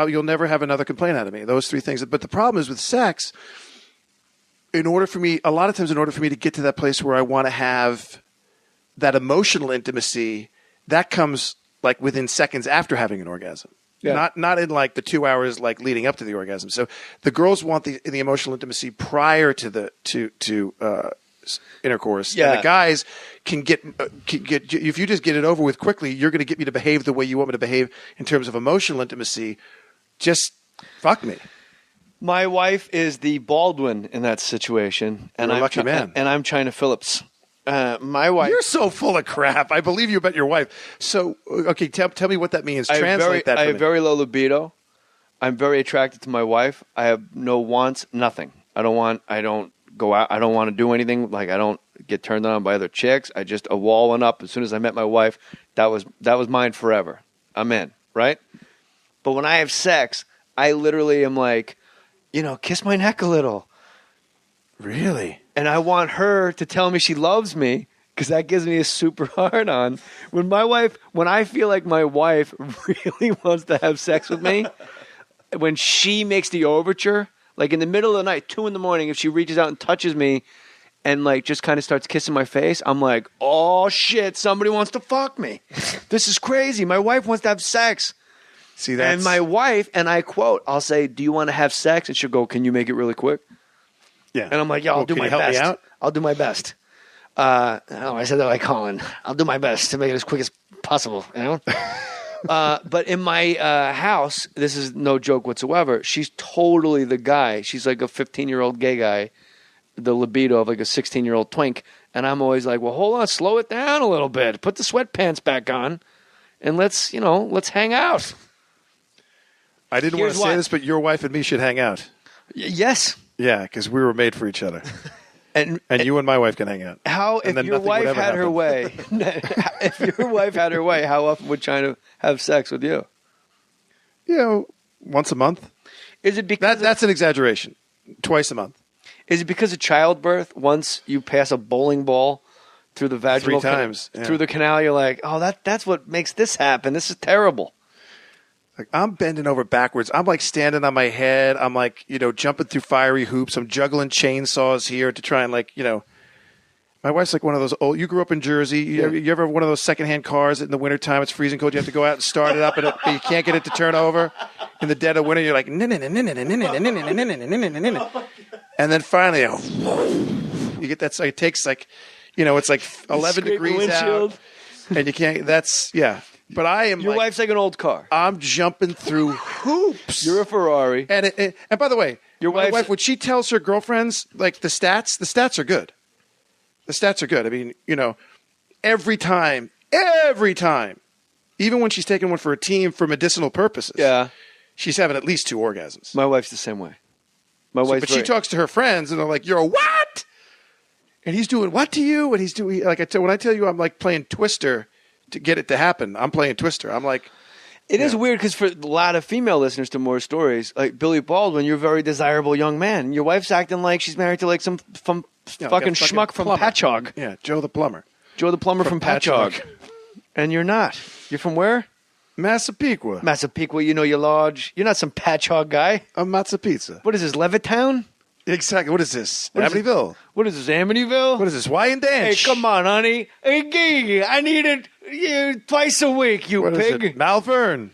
you'll never have another complaint out of me. Those 3 things. But the problem is with sex. A lot of times, in order for me to get to that place where I want to have that emotional intimacy, that comes like within seconds after having an orgasm. Yeah. Not in like the 2 hours like leading up to the orgasm. So the girls want the emotional intimacy prior to the intercourse. Yeah. And the guys can get if you just get it over with quickly, you're going to get me to behave the way you want me to behave in terms of emotional intimacy. Just fuck me. My wife is the Baldwin in that situation, and You're a lucky man. And I'm China Phillips. My wife. You're so full of crap. I believe you about your wife. So, okay, tell me what that means. Translate that for I me. have very low libido. I'm very attracted to my wife. I have no wants, nothing. I don't go out. I don't want to do anything. Like, I don't get turned on by other chicks. A wall went up as soon as I met my wife. That was mine forever. I'm in, right? But when I have sex, I literally am like, kiss my neck a little. Really? And I want her to tell me she loves me because that gives me a super hard on. When I feel like my wife really wants to have sex with me, when she makes the overture, like in the middle of the night, 2 a.m, if she reaches out and touches me and like just kind of starts kissing my face, I'm like, oh shit, somebody wants to fuck me. This is crazy. My wife wants to have sex. See, that's... And my wife, and I quote, I'll say, do you want to have sex? And she'll go, can you make it really quick? Yeah. And I'm like, I'll do my best. Help me out? I'll do my best. I said that like Colin. I'll do my best to make it as quick as possible, But in my house, this is no joke whatsoever, she's totally the guy. She's like a 15-year-old gay guy, the libido of like a 16-year-old twink. And I'm always like, well, hold on, slow it down a little bit. Put the sweatpants back on, and let's hang out. I didn't want to say this, but your wife and me should hang out. Yes. Yeah, because we were made for each other. And you and my wife can hang out. If your wife had her way, how often would China have sex with you? Once a month. Is it because that's an exaggeration? Twice a month. Is it because of childbirth? Once you pass a bowling ball through the vaginal 3 times through the canal, you're like, oh, that's what makes this happen. This is terrible. Like, I'm bending over backwards. I'm like standing on my head. I'm like, jumping through fiery hoops. I'm juggling chainsaws here to try and my wife's like one of those old, you grew up in Jersey. You ever have one of those secondhand cars in the wintertime? It's freezing cold. You have to go out and start it up and you can't get it to turn over. In the dead of winter, you're like, and then finally, you get that. So it takes it's like 11 degrees out. And you can't, But I am Your wife's like an old car. I'm jumping through hoops. You're a Ferrari. And by the way, my wife, when she tells her girlfriends, like the stats are good. The stats are good. I mean, every time, even when she's taking one for a team for medicinal purposes, she's having at least 2 orgasms. My wife's the same way. She talks to her friends and they're like, you're a what? And he's doing what to you? And he's doing, when I tell you I'm like playing Twister to get it to happen, I'm playing Twister. I'm like... It is weird because for a lot of female listeners to more stories, like Billy Baldwin, you're a very desirable young man. Your wife's acting like she's married to like some fucking schmuck from Patchogue. Yeah, Joe the plumber. Joe the plumber from Patchogue. And you're not. You're from where? Massapequa. Massapequa, you're large. You're not some Patchogue guy. I'm Matza Pizza. What is this, Levittown? Exactly. What is this? Amityville. What is this, Amityville? What is this, Wyandanch? Hey, come on, honey. Hey, Gigi, I need it twice a week, you what pig. Is it? Malvern.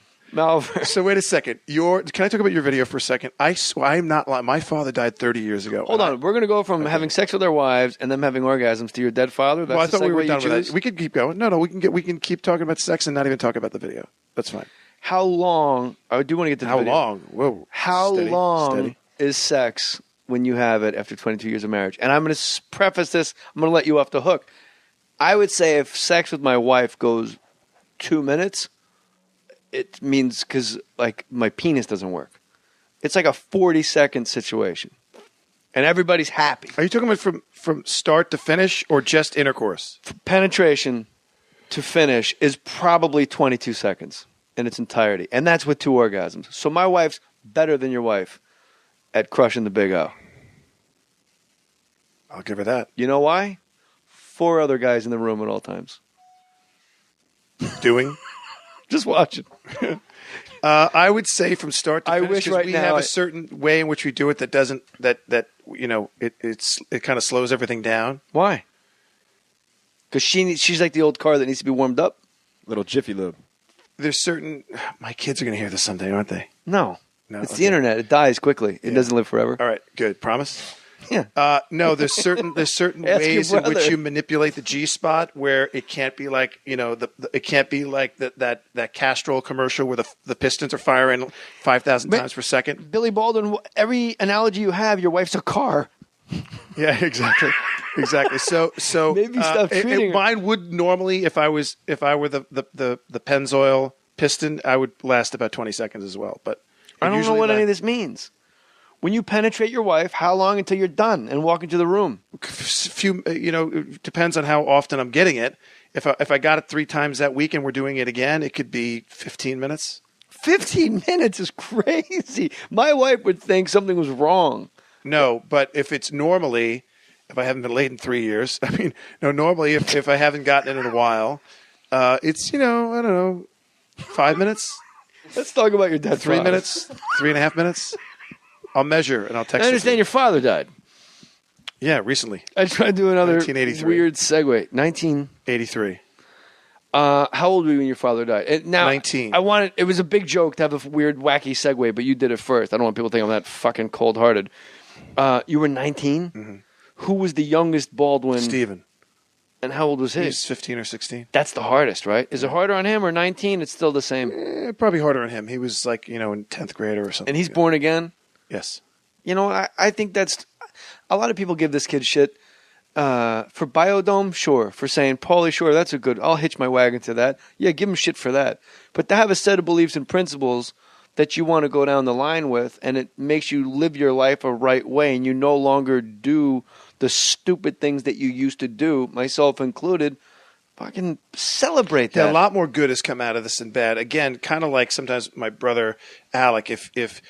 So wait a second. Can I talk about your video for a second? I'm not lying. My father died 30 years ago. Hold on. We're going to go from having sex with our wives and them having orgasms to your dead father. That's I thought we were done with that. We could keep going. No, we can keep talking about sex and not even talk about the video. That's fine. How long? I do want to get to the video. How long? Whoa. How long is sex when you have it after 22 years of marriage? And I'm going to preface this. I'm going to let you off the hook. I would say if sex with my wife goes 2 minutes, it means because like my penis doesn't work. It's like a 40-second situation, and everybody's happy. Are you talking about from start to finish or just intercourse? Penetration to finish is probably 22 seconds in its entirety, and that's with 2 orgasms. So my wife's better than your wife at crushing the big O. I'll give her that. You know why? 4 other guys in the room at all times. Doing? Just watching. I would say from start to finish, wish right we now have a certain way in which we do it that doesn't it kind of slows everything down. Why? Because she's like the old car that needs to be warmed up. Little Jiffy Lube. There's certain. My kids are going to hear this someday, aren't they? No, it's the internet. It dies quickly. It doesn't live forever. All right, good. Promise. Yeah. No, there's certain ways in which you manipulate the G spot where it can't be like it can't be like that Castrol commercial where the pistons are firing 5,000 times per second. Billy Baldwin, every analogy you have, your wife's a car. Yeah, exactly. Exactly. So Maybe stop treating her. Mine would normally, if I were the Pennzoil piston, I would last about 20 seconds as well. But I don't know what any of this means. When you penetrate your wife, how long until you're done and walk into the room? Few, it depends on how often I'm getting it. If I got it 3 times that week and we're doing it again, it could be 15 minutes. 15 minutes is crazy. My wife would think something was wrong. No, but if it's normally, if I haven't been laid in 3 years, I mean, no, normally if I haven't gotten it in a while, it's, I don't know, 5 minutes. Let's talk about your dead 3 minutes, 3.5 minutes. I'll measure and I'll text you. I understand your father died. Yeah, recently. I tried to do another 1983. weird segue. 1983. How old were you when your father died? And now, 19. It was a big joke to have a weird, wacky segue, but you did it first. I don't want people to think I'm that fucking cold-hearted. You were 19? Mm-hmm. Who was the youngest Baldwin? Steven. And how old was He his? was 15 or 16. That's the hardest, right? Is it harder on him or 19? It's still the same. Probably harder on him. He was like, in 10th grade or something. And he's born again? Yes. I think that's a lot of people give this kid shit for Biodome, sure. For saying Paulie, sure, that's a good. I'll hitch my wagon to that. Yeah, give him shit for that. But to have a set of beliefs and principles that you want to go down the line with, and it makes you live your life a right way, and you no longer do the stupid things that you used to do, myself included. Fucking celebrate that. Yeah, a lot more good has come out of this than bad. Again, kind of like sometimes my brother Alec. If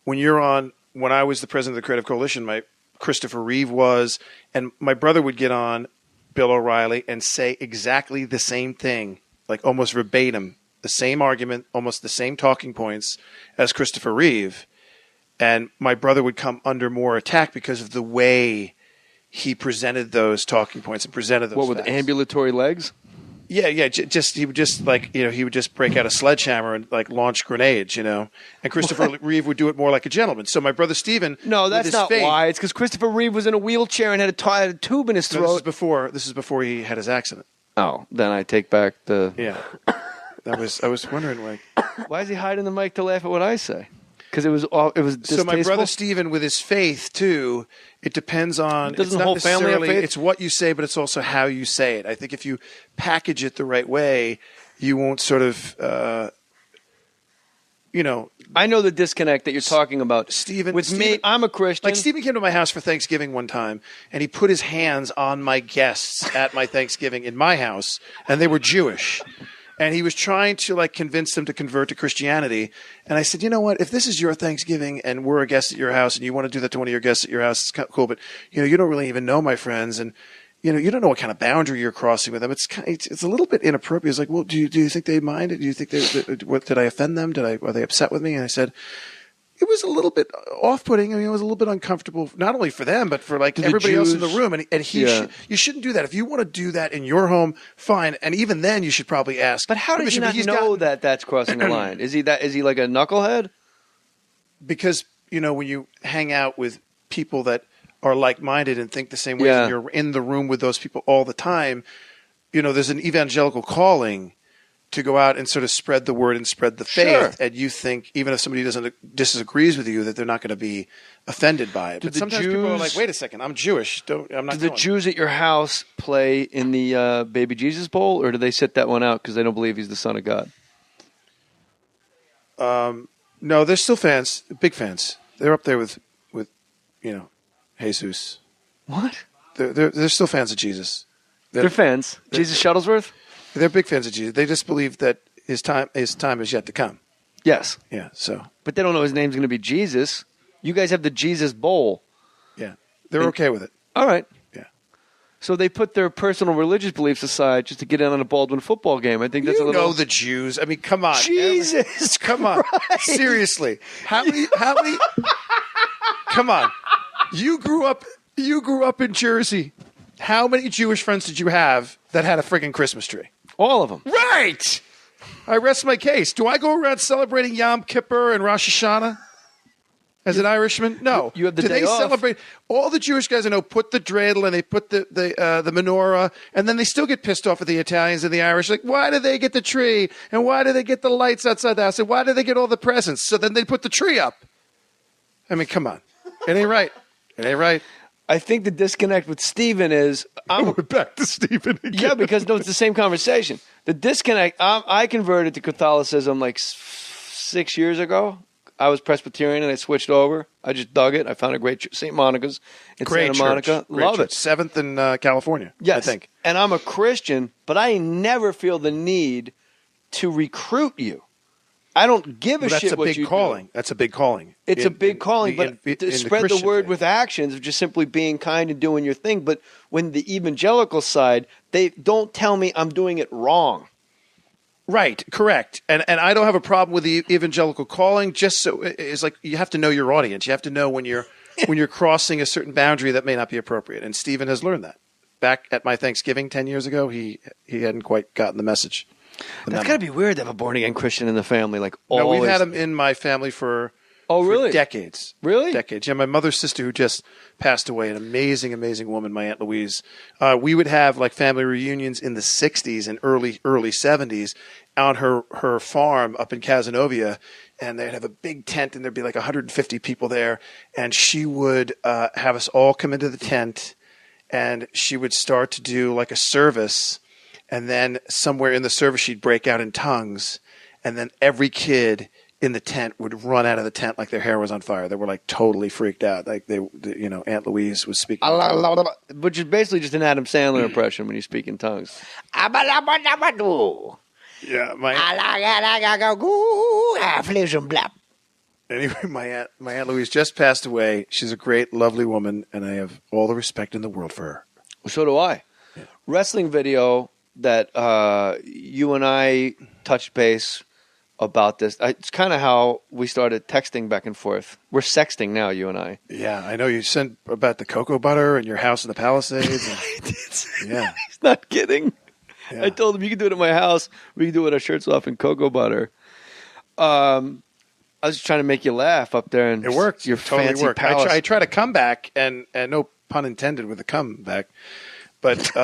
when I was the president of the Creative Coalition, Christopher Reeve was, and my brother would get on Bill O'Reilly and say exactly the same thing, like almost verbatim, the same argument, almost the same talking points as Christopher Reeve. And my brother would come under more attack because of the way he presented those talking points and presented those. What, with ambulatory legs? Yeah. He would just he would just break out a sledgehammer and like launch grenades, And Christopher Reeve would do it more like a gentleman. So my brother Steven. No, that's not why. It's because Christopher Reeve was in a wheelchair and had a tube in his throat. No, this is before he had his accident. Oh, then I take back the. Yeah. I was wondering why is he hiding the mic to laugh at what I say? Because it was distasteful. So my brother Steven, with his faith too, it depends on. Doesn't the whole family have faith? It's what you say, but it's also how you say it. I think if you package it the right way, you won't sort of, I know the disconnect that you're talking about, Steven. With me, I'm a Christian. Like Steven came to my house for Thanksgiving one time, and he put his hands on my guests at my Thanksgiving in my house, and they were Jewish. And he was trying to convince them to convert to Christianity. And I said, you know what? If this is your Thanksgiving and we're a guest at your house and you want to do that to one of your guests at your house, it's kind of cool. But, you don't really even know my friends. And, you don't know what kind of boundary you're crossing with them. It's a little bit inappropriate. It's like, well, do you think they mind it? Do you think did I offend them? Are they upset with me? And I said, it was a little bit off-putting. I mean, it was a little bit uncomfortable, not only for them, but for everybody else in the room. And you shouldn't do that. If you want to do that in your home, fine. And even then, you should probably ask. But how does he not know that that's crossing the line? Is he like a knucklehead? Because when you hang out with people that are like-minded and think the same way, and you're in the room with those people all the time, there's an evangelical calling to go out and sort of spread the word and spread the faith. Sure. And you think, even if somebody disagrees with you, that they're not going to be offended by it. But sometimes people are like, wait a second, I'm Jewish. I'm not. Do the Jews at your house play in the Baby Jesus Bowl, or do they sit that one out because they don't believe he's the Son of God? No, they're still fans, big fans. They're up there with Jesus. What? They're still fans of Jesus. They're fans. Jesus Shuttlesworth? They're big fans of Jesus. They just believe that his time is yet to come. Yes. Yeah. So. But they don't know his name's going to be Jesus. You guys have the Jesus Bowl. Yeah. They're okay with it. All right. Yeah. So they put their personal religious beliefs aside just to get in on a Baldwin football game. I think that's a little. You know the Jews. I mean, come on. Jesus. Come on. Christ. Seriously. How many? Come on. You grew up in Jersey. How many Jewish friends did you have that had a friggin' Christmas tree? All of them. Right. I rest my case. Do I go around celebrating Yom Kippur and Rosh Hashanah as an Irishman? No. You have the day day off. Celebrate? All the Jewish guys I know put the dreidel and they put the menorah, and then they still get pissed off at the Italians and the Irish. Like, why do they get the tree? And why do they get the lights outside the house? And why do they get all the presents? So then they put the tree up. I mean, come on. It ain't right. It ain't right. I think the disconnect with Steven is We're back to Stephen again. yeah, because no, it's the same conversation. The disconnect. I converted to Catholicism like 6 years ago. I was Presbyterian and I switched over. I just dug it. I found a great St. Monica's in Great Santa Monica. Great Love church. it. 7th in California, Yes, I think. And I'm a Christian, but I never feel the need to recruit you. I don't give a That's shit a what big you calling. do. It's a big calling. It's a big calling, but in to the spread the Christian word faith. with actions of just simply being kind and doing your thing. But when the evangelical side, they don't tell me I'm doing it wrong. Right, correct. And I don't have a problem with the evangelical calling. Just so it's like you have to know your audience. You have to know when you're crossing a certain boundary that may not be appropriate. And Stephen has learned that. Back at my Thanksgiving 10 years ago, he hadn't quite gotten the message. That's got to be weird to have a born again Christian in the family. Like No, always. we've had him in my family for really? decades. Really? Decades. Yeah, my mother's sister who just passed away, an amazing, amazing woman, my Aunt Louise. We would have like family reunions in the 60s and early 70s on her farm up in Cazenovia, and they'd have a big tent and there'd be like 150 people there, and she would have us all come into the tent and she would start to do like a service, and then somewhere in the service she'd break out in tongues, and then every kid in the tent would run out of the tent like their hair was on fire. They were like totally freaked out. Like Aunt Louise was speaking. Which is basically just an Adam Sandler impression when you speak in tongues. Yeah, anyway, my Aunt Louise just passed away. She's a great, lovely woman, and I have all the respect in the world for her. So do I. Yeah. Wrestling video that you and I touched base about this. It's kind of how we started texting back and forth. We're sexting now, you and I. Yeah, I know you sent about the cocoa butter and your house in the Palisades. Yeah. He's not kidding. Yeah. I told him you can do it at my house. We can do it with our shirts off in cocoa butter. I was just trying to make you laugh up there. And it worked. Your totally fancy worked. palace. I try to come back, and no pun intended with the comeback, but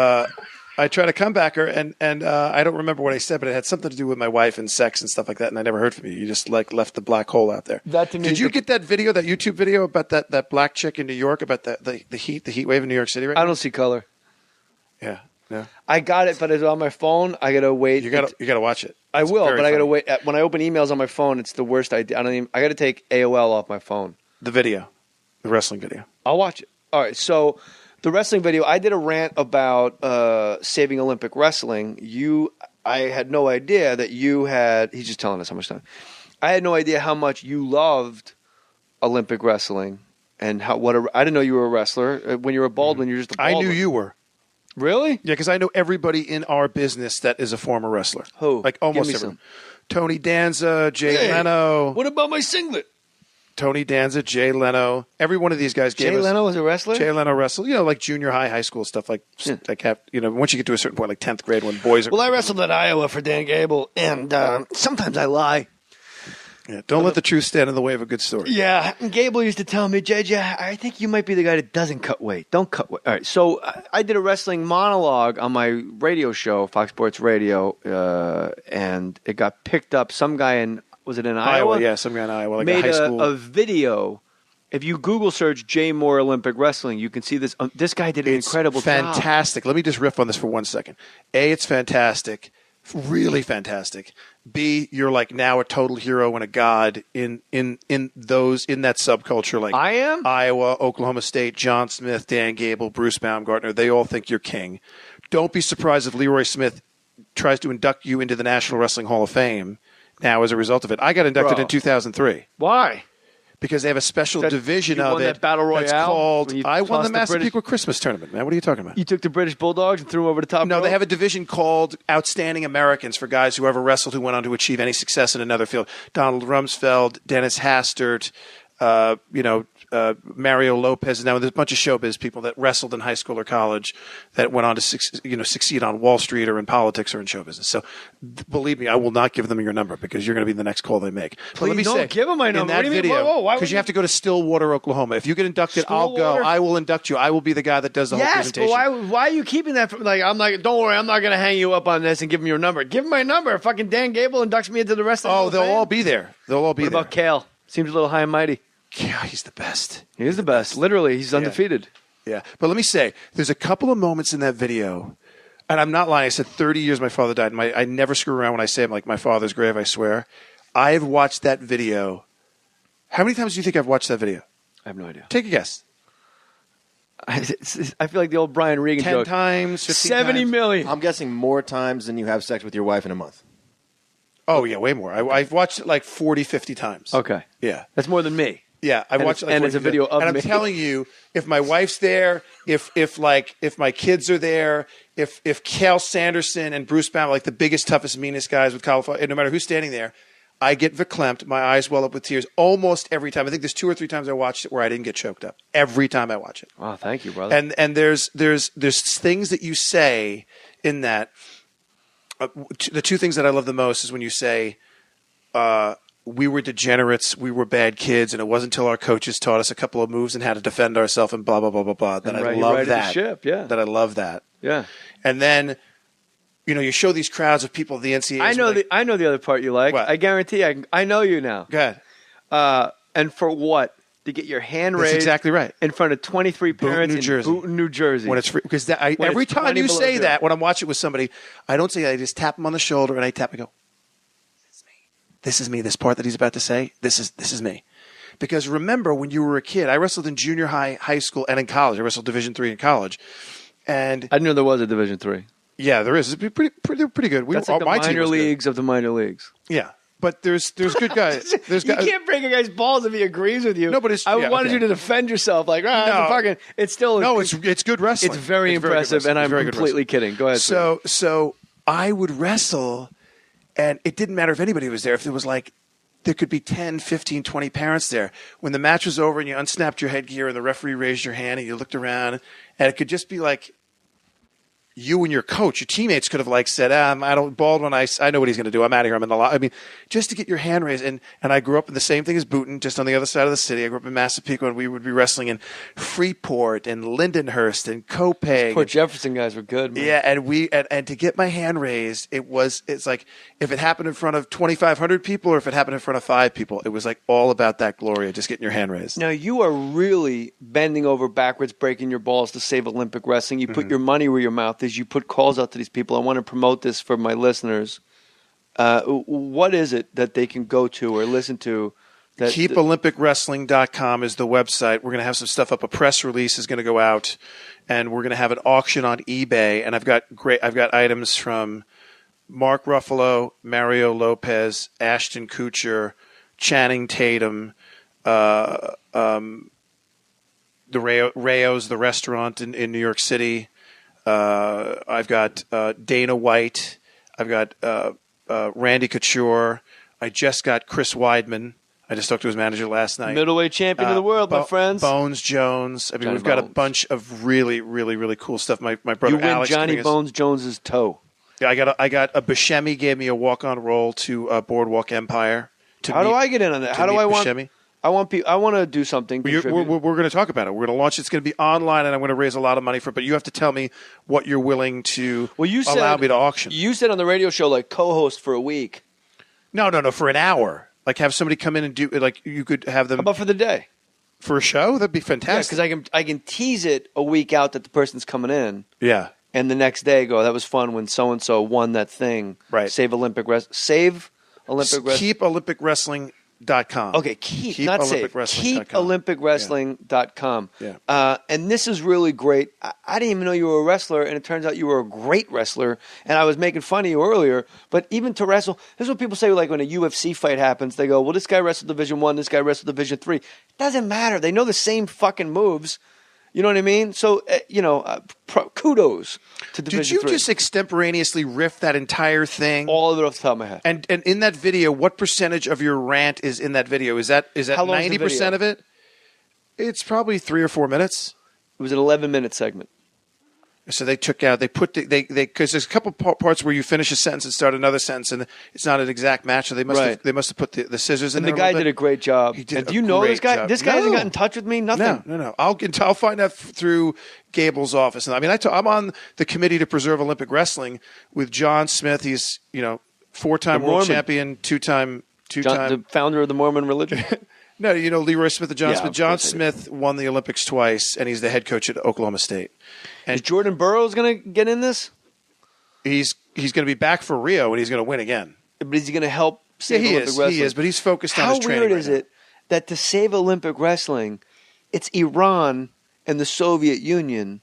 I try to come back, and I don't remember what I said, but it had something to do with my wife and sex and stuff like that, and I never heard from you. You just like left the black hole out there. That to me, did you get that video, that YouTube video about that black chick in New York, about the heat wave in New York City right now? I don't see color. Yeah. No. I got it, but it's on my phone. I gotta wait. You gotta watch it. I will, but I gotta funny. wait. When I open emails on my phone, it's the worst idea. I gotta take AOL off my phone. The video, the wrestling video. I'll watch it. All right. So the wrestling video, I did a rant about saving Olympic wrestling. I had no idea that you had. He's just telling us how much time. I had no idea how much you loved Olympic wrestling and I didn't know you were a wrestler. When you were a Baldwin, you're just a Baldwin. I knew you were. Really? Yeah, because I know everybody in our business that is a former wrestler. Who? Like almost everyone. Tony Danza, Jay Leno. What about my singlet? Tony Danza, Jay Leno. Every one of these guys gave us. Jay Leno was a wrestler? Jay Leno wrestled. Like junior high, high school stuff. Like once you get to a certain point, like 10th grade when boys are. Well, I wrestled at Iowa for Dan Gable, and sometimes I lie. Yeah, don't let the truth stand in the way of a good story. Yeah, and Gable used to tell me, JJ, I think you might be the guy that doesn't cut weight. Don't cut weight. All right, so I did a wrestling monologue on my radio show, Fox Sports Radio, and it got picked up. Some guy was it in Iowa? Yeah, some guy in Iowa, like made a high school. a video. If you Google search Jay Mohr Olympic Wrestling, you can see this. This guy did an incredible job. Fantastic. Let me just riff on this for 1 second. A, it's fantastic. Really fantastic. B, you're like now a total hero and a god in that subculture. Like I am? Iowa, Oklahoma State, John Smith, Dan Gable, Bruce Baumgartner. They all think you're king. Don't be surprised if Leroy Smith tries to induct you into the National Wrestling Hall of Fame now as a result of it. I got inducted in 2003. Why? Because they have a special division you of won it that Battle Royale that's called. I won the tossed the Massapequa Christmas Tournament, man. What are you talking about? You took the British Bulldogs and threw them over the top No, rope? they have a division called Outstanding Americans for guys who ever wrestled who went on to achieve any success in another field. Donald Rumsfeld, Dennis Hastert, Mario Lopez. Now there's a bunch of showbiz people that wrestled in high school or college that went on to succeed on Wall Street or in politics or in show business. So believe me, I will not give them your number because you're going to be the next call they make. Please let me don't give them my number. In that what do you mean? video, Why because you have to go to Stillwater, Oklahoma. If you get inducted, I'll go. I will induct you. I will be the guy that does the whole presentation. Yes, but why are you keeping that? I'm like, don't worry, I'm not going to hang you up on this and give them your number. Give them my number. Fucking Dan Gable inducts me into the rest of the Oh, they'll all be there. They'll all be there. What about Kale? Seems a little high and mighty. Yeah, he's the best. He is the best. Literally, he's undefeated. Yeah. But let me say, there's a couple of moments in that video, and I'm not lying. I said 30 years my father died. I never screw around when I say I'm like my father's grave, I swear. I've watched that video. How many times do you think I've watched that video? I have no idea. Take a guess. I feel like the old Brian Regan 10 joke. times, 15 70 times. million. I'm guessing more times than you have sex with your wife in a month. Oh, yeah, way more. I've watched it like 40, 50 times. Okay. Yeah. That's more than me. Yeah, I've watched it like and it's a video of and me. I'm telling you, if my wife's there, if my kids are there, if Cal Sanderson and Bruce Banner, like the biggest, toughest, meanest guys with cauliflower, no matter who's standing there, I get verklempt. My eyes well up with tears almost every time. I think there's 2 or 3 times I watched it where I didn't get choked up. Every time I watch it. Oh, thank you, brother. And there's things that you say in that. The 2 things that I love the most is when you say, we were degenerates, we were bad kids, and it wasn't until our coaches taught us a couple of moves and how to defend ourselves and blah, blah, blah, blah, blah. That I love that. That I love that. Yeah. And then, you show these crowds of people at the NCAA. I know the other part you like. What? I guarantee I know you now. Go ahead. And for what? To get your hand raised. That's exactly right. In front of 23 parents New Jersey. in Boonton, New Jersey. When it's free, because every it's time 20 you below say zero. that, when I'm watching it with somebody, I don't say that. I just tap them on the shoulder and I tap and go, this is me. This part that he's about to say, this is me. Because remember when you were a kid, I wrestled in junior high school, and in college. I wrestled Division III in college. And I didn't know there was a Division III. Yeah, there is. It's pretty good. That's like the minor leagues of the minor leagues. Yeah. But there's good guys. You can't break a guy's balls if he agrees with you. No, but I wanted you to defend yourself. Like, it's still it's good wrestling. It's very impressive, and I'm completely kidding. Go ahead. So I would wrestle, and it didn't matter if anybody was there. If there was there could be 10, 15, 20 parents there. When the match was over and you unsnapped your headgear and the referee raised your hand and you looked around, and it could just be like you and your coach, your teammates could have said, Baldwin, I know what he's going to do. I'm out of here. I'm in the lot. I mean, just to get your hand raised. And I grew up in the same thing as Boonton, just on the other side of the city. I grew up in Massapequa, and we would be wrestling in Freeport and Lindenhurst and Copiague. Port Jefferson guys were good, man. Yeah, and to get my hand raised, it's like if it happened in front of 2,500 people or if it happened in front of 5 people, it was all about that glory of just getting your hand raised. Now, you are really bending over backwards, breaking your balls to save Olympic wrestling. You put your money where your mouth is. You put calls out to these people. I want to promote this for my listeners. What is it that they can go to or listen to? KeepOlympicWrestling.com is the website. We're going to have some stuff up. A press release is going to go out, and we're going to have an auction on eBay. And I've got items from Mark Ruffalo, Mario Lopez, Ashton Kutcher, Channing Tatum, the Rayo's, the restaurant in New York City. I've got Dana White. I've got Randy Couture. I just got Chris Weidman. I just talked to his manager last night. Middleweight champion of the world, my friends. Bones Jones. I mean, we've got a bunch of really, really, really cool stuff. My brother you win Alex Johnny Bones Jones's toe. Yeah, I got a Buscemi gave me a walk-on role to Boardwalk Empire. How do I get in on that? How do I want? Buscemi? I want to do something. We're going to talk about it. We're going to launch. It's going to be online, and I'm going to raise a lot of money for it. But you have to tell me what you're willing to allow me to auction. You said on the radio show co-host for a week. No, for an hour. Have somebody come in and do you could have them. How about for the day? For a show, that'd be fantastic. Yeah, because I can tease it a week out that the person's coming in. Yeah. And the next day go, that was fun when so and so won that thing. Right. Save Olympic Wrestling. Keep OlympicWrestling.com. Okay, keep not save. Keep OlympicWrestling.com. Yeah. And this is really great. I didn't even know you were a wrestler, and it turns out you were a great wrestler. And I was making fun of you earlier, but even to wrestle, this is what people say. When a UFC fight happens, they go, "Well, this guy wrestled Division I, this guy wrestled Division III." It doesn't matter. They know the same fucking moves. You know what I mean? So, kudos to Division III. Did you just extemporaneously riff that entire thing? All of it off the top of my head. And in that video, what percentage of your rant is in that video? Is that 90% of it? It's probably 3 or 4 minutes. It was an 11-minute segment. So they took out, because there's a couple parts where you finish a sentence and start another sentence, and it's not an exact match. So they must have put the scissors in there. And the guy did a great job. He did. Do you know this guy? Job. This guy hasn't got in touch with me. Nothing. No. I'll find out through Gable's office. And I mean, I'm on the committee to preserve Olympic wrestling with John Smith. He's 4-time world champion, two-time. The founder of the Mormon religion. No, you know Leroy Smith and John Yeah, Smith. of John course I do. Smith won the Olympics twice, and he's the head coach at Oklahoma State. And Is Jordan Burroughs going to get in this? he's going to be back for Rio, and he's going to win again. But is he going to help Yeah, save he Olympic is. wrestling? He is, but he's focused on How his training weird right is now. it that to save Olympic wrestling, it's Iran and the Soviet Union?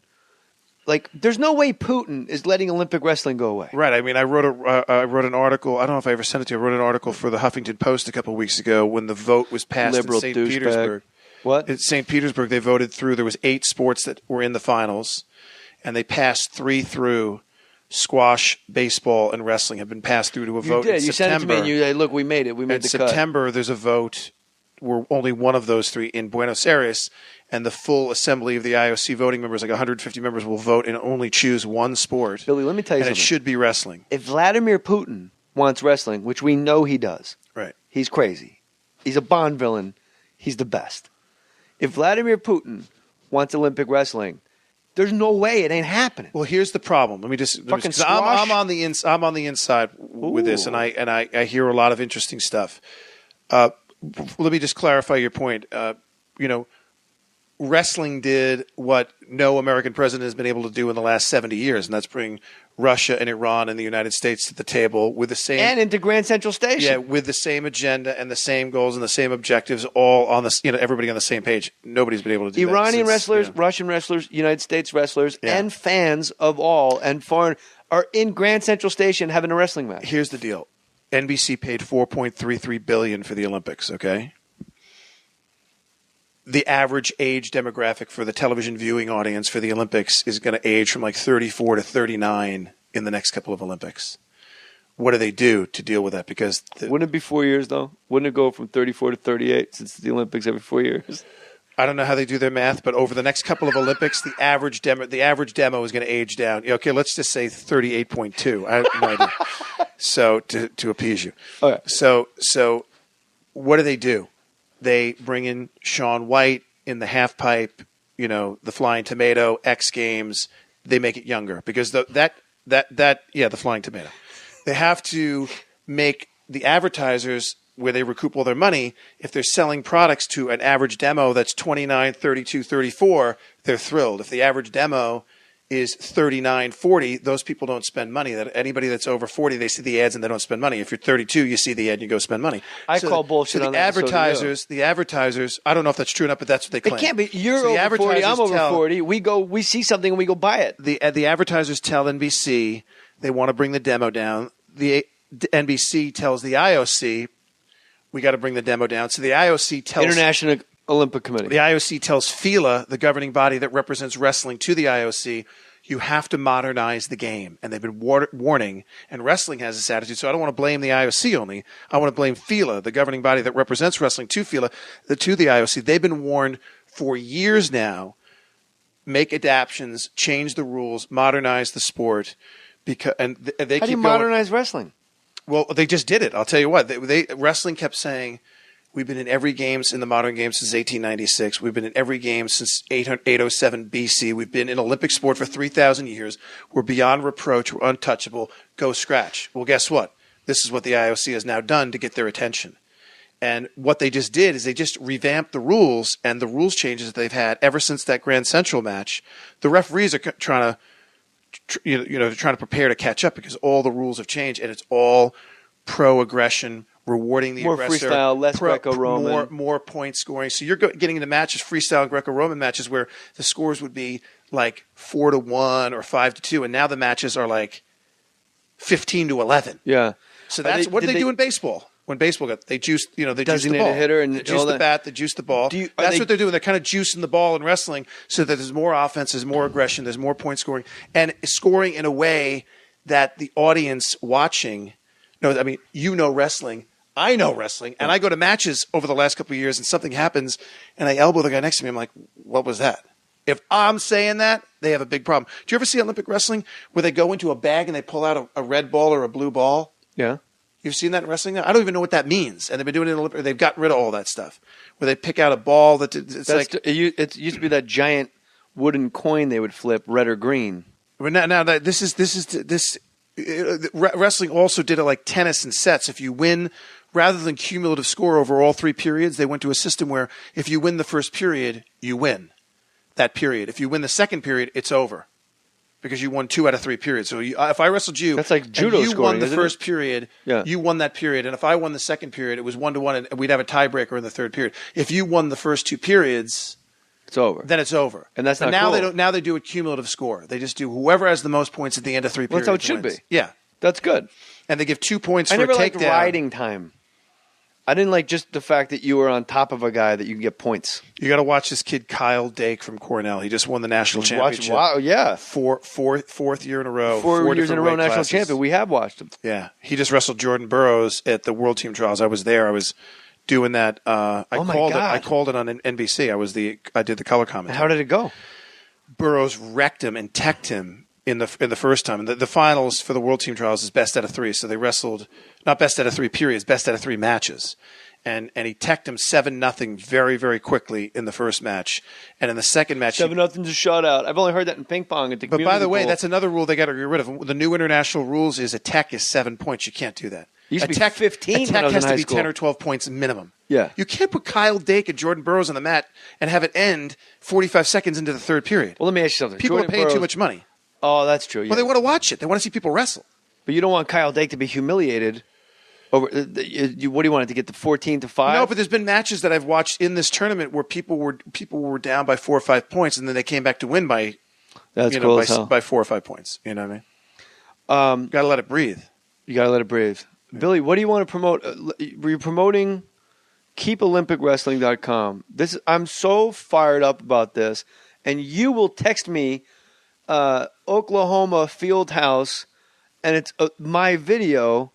Like, there's no way Putin is letting Olympic wrestling go away. Right. I mean, I wrote an article. I don't know if I ever sent it to you. I wrote an article for the Huffington Post a couple of weeks ago when the vote was passed Liberal in St. douchebag. Petersburg. What? In St. Petersburg, they voted through. There was 8 sports that were in the finals, and they passed 3 through. Squash, baseball, and wrestling have been passed through to a vote. You did. In You sent it to me, and you look, we made it. We made in the September, there's a vote where only one of those 3 in Buenos Aires, and the full assembly of the IOC voting members, like 150 members, will vote and only choose one sport. Billy, let me tell you and something. it should be wrestling. If Vladimir Putin wants wrestling, which we know he does, Right. he's crazy. He's a Bond villain. He's the best. If Vladimir Putin wants Olympic wrestling, there's no way it ain't happening. Well, here's the problem. Let me just. Fucking 'cause I'm squash? on the I'm on the inside with this, and I hear a lot of interesting stuff. Let me just clarify your point. Wrestling did what no American president has been able to do in the last 70 years, and that's bring Russia and Iran and the United States to the table with the same And into Grand Central Station. Yeah, with the same agenda and the same goals and the same objectives, all on the everybody on the same page. Nobody's been able to do that. Iranian since, wrestlers, Russian wrestlers, United States wrestlers, Yeah. and fans of all and foreign are in Grand Central Station having a wrestling match. Here's the deal: NBC paid $4.33 billion for the Olympics. Okay, the average age demographic for the television viewing audience for the Olympics is going to age from like 34 to 39 in the next couple of Olympics. What do they do to deal with that? Because Wouldn't it be 4 years, though? Wouldn't it go from 34 to 38 since the Olympics every 4 years? I don't know how they do their math, but over the next couple of Olympics, the average demo is going to age down. Okay, let's just say 38.2. I have no idea. So to appease you. Okay. So what do? They bring in Shaun White in the half pipe, the Flying Tomato, X Games. They make it younger because the Flying Tomato. They have to make the advertisers where they recoup all their money. If they're selling products to an average demo that's 29, 32, 34, they're thrilled. If the average demo is 39, 40, those people don't spend money. That anybody that's over 40, they see the ads and they don't spend money. If you're 32, you see the ad and you go spend money. I call bullshit on that. The advertisers, I don't know if that's true or not, but that's what they claim. It can't be. You're So the over 40, I'm advertisers over 40. We see something and we go buy it. The advertisers tell NBC they want to bring the demo down. The NBC tells the IOC we got to bring the demo down. So the IOC tells International Olympic Committee. The IOC tells FILA, the governing body that represents wrestling, to the IOC, you have to modernize the game. And they've been warning, and wrestling has this attitude. So I don't want to blame the IOC only. I want to blame FILA, the governing body that represents wrestling, to FILA, to the IOC. They've been warned for years now. Make adaptions, change the rules, modernize the sport. Because they How do you modernize wrestling? Well, they just did it. I'll tell you what. Wrestling kept saying, we've been in every game in the modern game since 1896. We've been in every game since 807 BC. We've been in Olympic sport for 3,000 years. We're beyond reproach. We're untouchable. Go scratch. Well, guess what? This is what the IOC has now done to get their attention. And what they just did is they just revamped the rules, and the rules changes that they've had ever since that Grand Central match. The referees are trying to prepare to catch up because all the rules have changed, and it's all pro-aggression, rewarding the aggressor. More freestyle, less Greco-Roman. More point scoring. So you're getting into matches, freestyle and Greco-Roman matches, where the scores would be like 4-1 or 5-2, and now the matches are like 15-11. Yeah. So that's what did they do in baseball. When baseball they juiced, they juiced the Designated ball. hitter and they juiced the bat, they juiced the ball. That's what they're doing. They're kind of juicing the ball in wrestling so that there's more offense, there's more aggression, there's more point scoring, and scoring in a way that the audience watching knows. I mean, wrestling. I know wrestling, and I go to matches over the last couple of years, and something happens, and I elbow the guy next to me. I'm like, what was that? If I'm saying that, they have a big problem. Do you ever see Olympic wrestling where they go into a bag and they pull out a red ball or a blue ball? Yeah. You've seen that in wrestling now? I don't even know what that means. And they've been doing it in Olympic. They've gotten rid of all that stuff. Where they pick out a ball it used to be that giant wooden coin they would flip, red or green. Now wrestling also did it like tennis in sets. If you win rather than cumulative score over all 3 periods, they went to a system where if you win the first period, you win that period. If you win the second period, it's over because you won 2 out of 3 periods. So if I wrestled you, that's like judo and you scoring, won the first period, you won that period. And if I won the second period, it was 1-1, and we'd have a tiebreaker in the third period. If you won the first 2 periods, it's over. Then it's over. And that's not now cool. Now they do a cumulative score. They just do whoever has the most points at the end of 3 periods. That's how it should wins. be. Yeah. That's good. And they give 2 points for a takedown. I never liked riding time. I didn't like just the fact that you were on top of a guy that you can get points. You got to watch this kid Kyle Dake from Cornell. He just won the national championship. Wow, yeah. Fourth year in a row. 4 years in a row national champion. We have watched him. Yeah. He just wrestled Jordan Burroughs at the World Team Trials. I was there. I was doing that. I called it on NBC. I did the color commentary. How did it go? Burroughs wrecked him and teched him in the first time. The finals for the World Team Trials is best out of 3. So they wrestled not best out of 3 periods, best out of 3 matches. And he teched him 7-0 very, very quickly in the first match. And in the second match, 7-0's a shutout. I've only heard that in ping pong at the But by the way, pool. that's another rule they got to get rid of. The new international rules is a tech is 7 points. You can't do that. Used to a be tech, 15 A when tech I was has in to high be school. 10 or 12 points minimum. Yeah. You can't put Kyle Dake and Jordan Burroughs on the mat and have it end 45 seconds into the third period. Well, let me ask you something. People Jordan are paying too Burroughs- much money. Oh, that's true. Yeah. Well, they want to watch it. They want to see people wrestle. But you don't want Kyle Dake to be humiliated. Over what do you want it to get to 14-5? No, but there's been matches that I've watched in this tournament where people were down by 4 or 5 points, and then they came back to win by cool as hell. by 4 or 5 points. You know what I mean? Got to let it breathe. You got to let it breathe. Yeah. Billy, what do you want to promote? Were you promoting KeepOlympicWrestling.com? I'm so fired up about this, and you will text me Oklahoma Fieldhouse, and it's my video.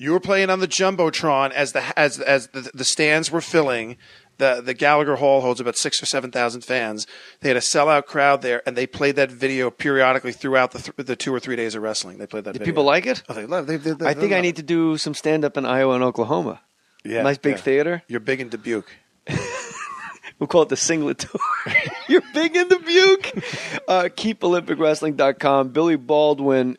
You were playing on the Jumbotron as the stands were filling. The Gallagher Hall holds about 6,000 or 7,000 fans. They had a sellout crowd there, and they played that video periodically throughout the 2 or 3 days of wrestling. They played that video. Did people like it? Oh, they love it. I think I need to do some stand-up in Iowa and Oklahoma. Yeah, nice big theater. You're big in Dubuque. We'll call it the Singlet Tour. You're big in Dubuque. KeepOlympicWrestling.com. Billy Baldwin,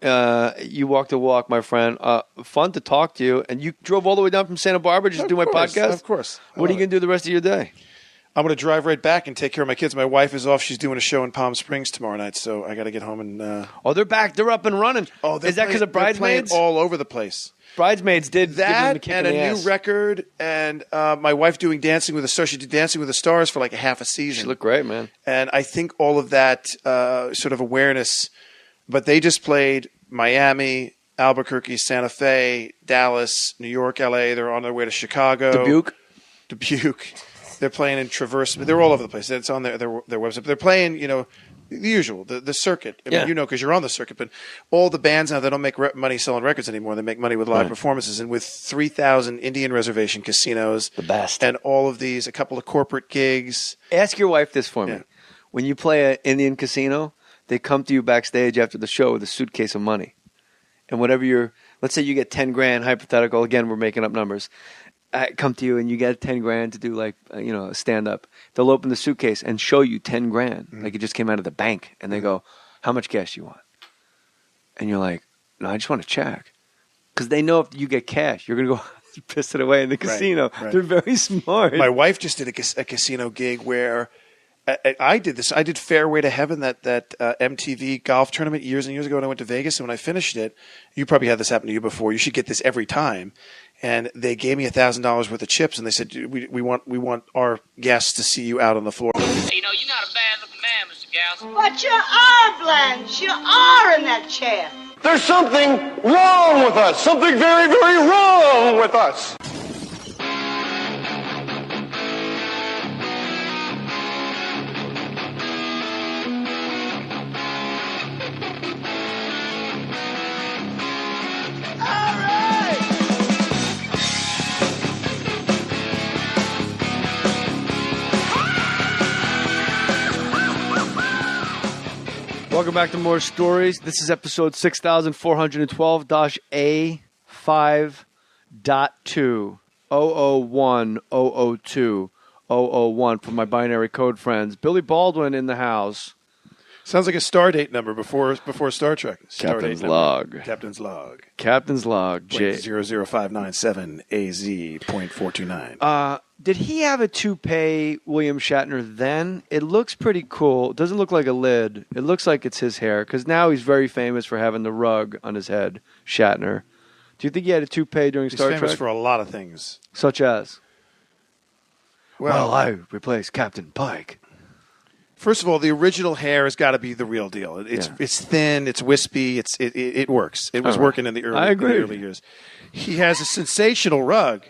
you walked the walk, my friend. Fun to talk to you. And you drove all the way down from Santa Barbara just to do my podcast? Of course. What are you going to do the rest of your day? I'm going to drive right back and take care of my kids. My wife is off. She's doing a show in Palm Springs tomorrow night, so I got to get home and... Oh, they're back. They're up and running. Oh, is that because of Bridesmaids? They're playing all over the place. Bridesmaids did that give them a kick and in a the new ass. record, and my wife doing Dancing with the Stars. She did Dancing with the Stars for like a half a season. She looked great, man. And I think all of that sort of awareness. But they just played Miami, Albuquerque, Santa Fe, Dallas, New York, L.A. They're on their way to Chicago. Dubuque. They're playing in Traverse. They're all over the place. It's on their website. But they're playing, the usual, the circuit. I mean, because you're on the circuit. But all the bands now, they don't make money selling records anymore. They make money with live performances. And with 3,000 Indian reservation casinos. The best. And all of these, a couple of corporate gigs. Ask your wife this for me. When you play an Indian casino, they come to you backstage after the show with a suitcase of money. And whatever let's say you get 10 grand, hypothetical. Again, we're making up numbers. Come to you and you get 10 grand to do a stand up. They'll open the suitcase and show you 10 grand. Like it just came out of the bank. And they go, how much cash do you want? And you're like, no, I just want a check. Because they know if you get cash, you're going to go piss it away in the casino. Right. They're very smart. My wife just did a casino gig where I did this. I did Fairway to Heaven, that MTV golf tournament years and years ago when I went to Vegas. And when I finished it, you probably had this happen to you before. You should get this every time. And they gave me $1,000 worth of chips, and they said, "We want our guests to see you out on the floor." You're not a bad-looking man, Mr. Gals. But you are, Blanche. You are in that chair. There's something wrong with us. Something very, very wrong with us. Welcome back to More Stories. This is episode 6412-A5.2 001 002 001 for my binary code friends. Billy Baldwin in the house. Sounds like a Stardate number before Star Trek. Captain's Stardate log. number. Captain's log. Captain's log. J. 00597 AZ.429. Did he have a toupee, William Shatner, then? It looks pretty cool. It doesn't look like a lid. It looks like it's his hair, because now he's very famous for having the rug on his head, Shatner. Do you think he had a toupee during Star Trek? He's famous for a lot of things. Such as? Well, I replaced Captain Pike. First of all, the original hair has got to be the real deal. It's thin, it's wispy, it works. It was working in the early years. He has a sensational rug.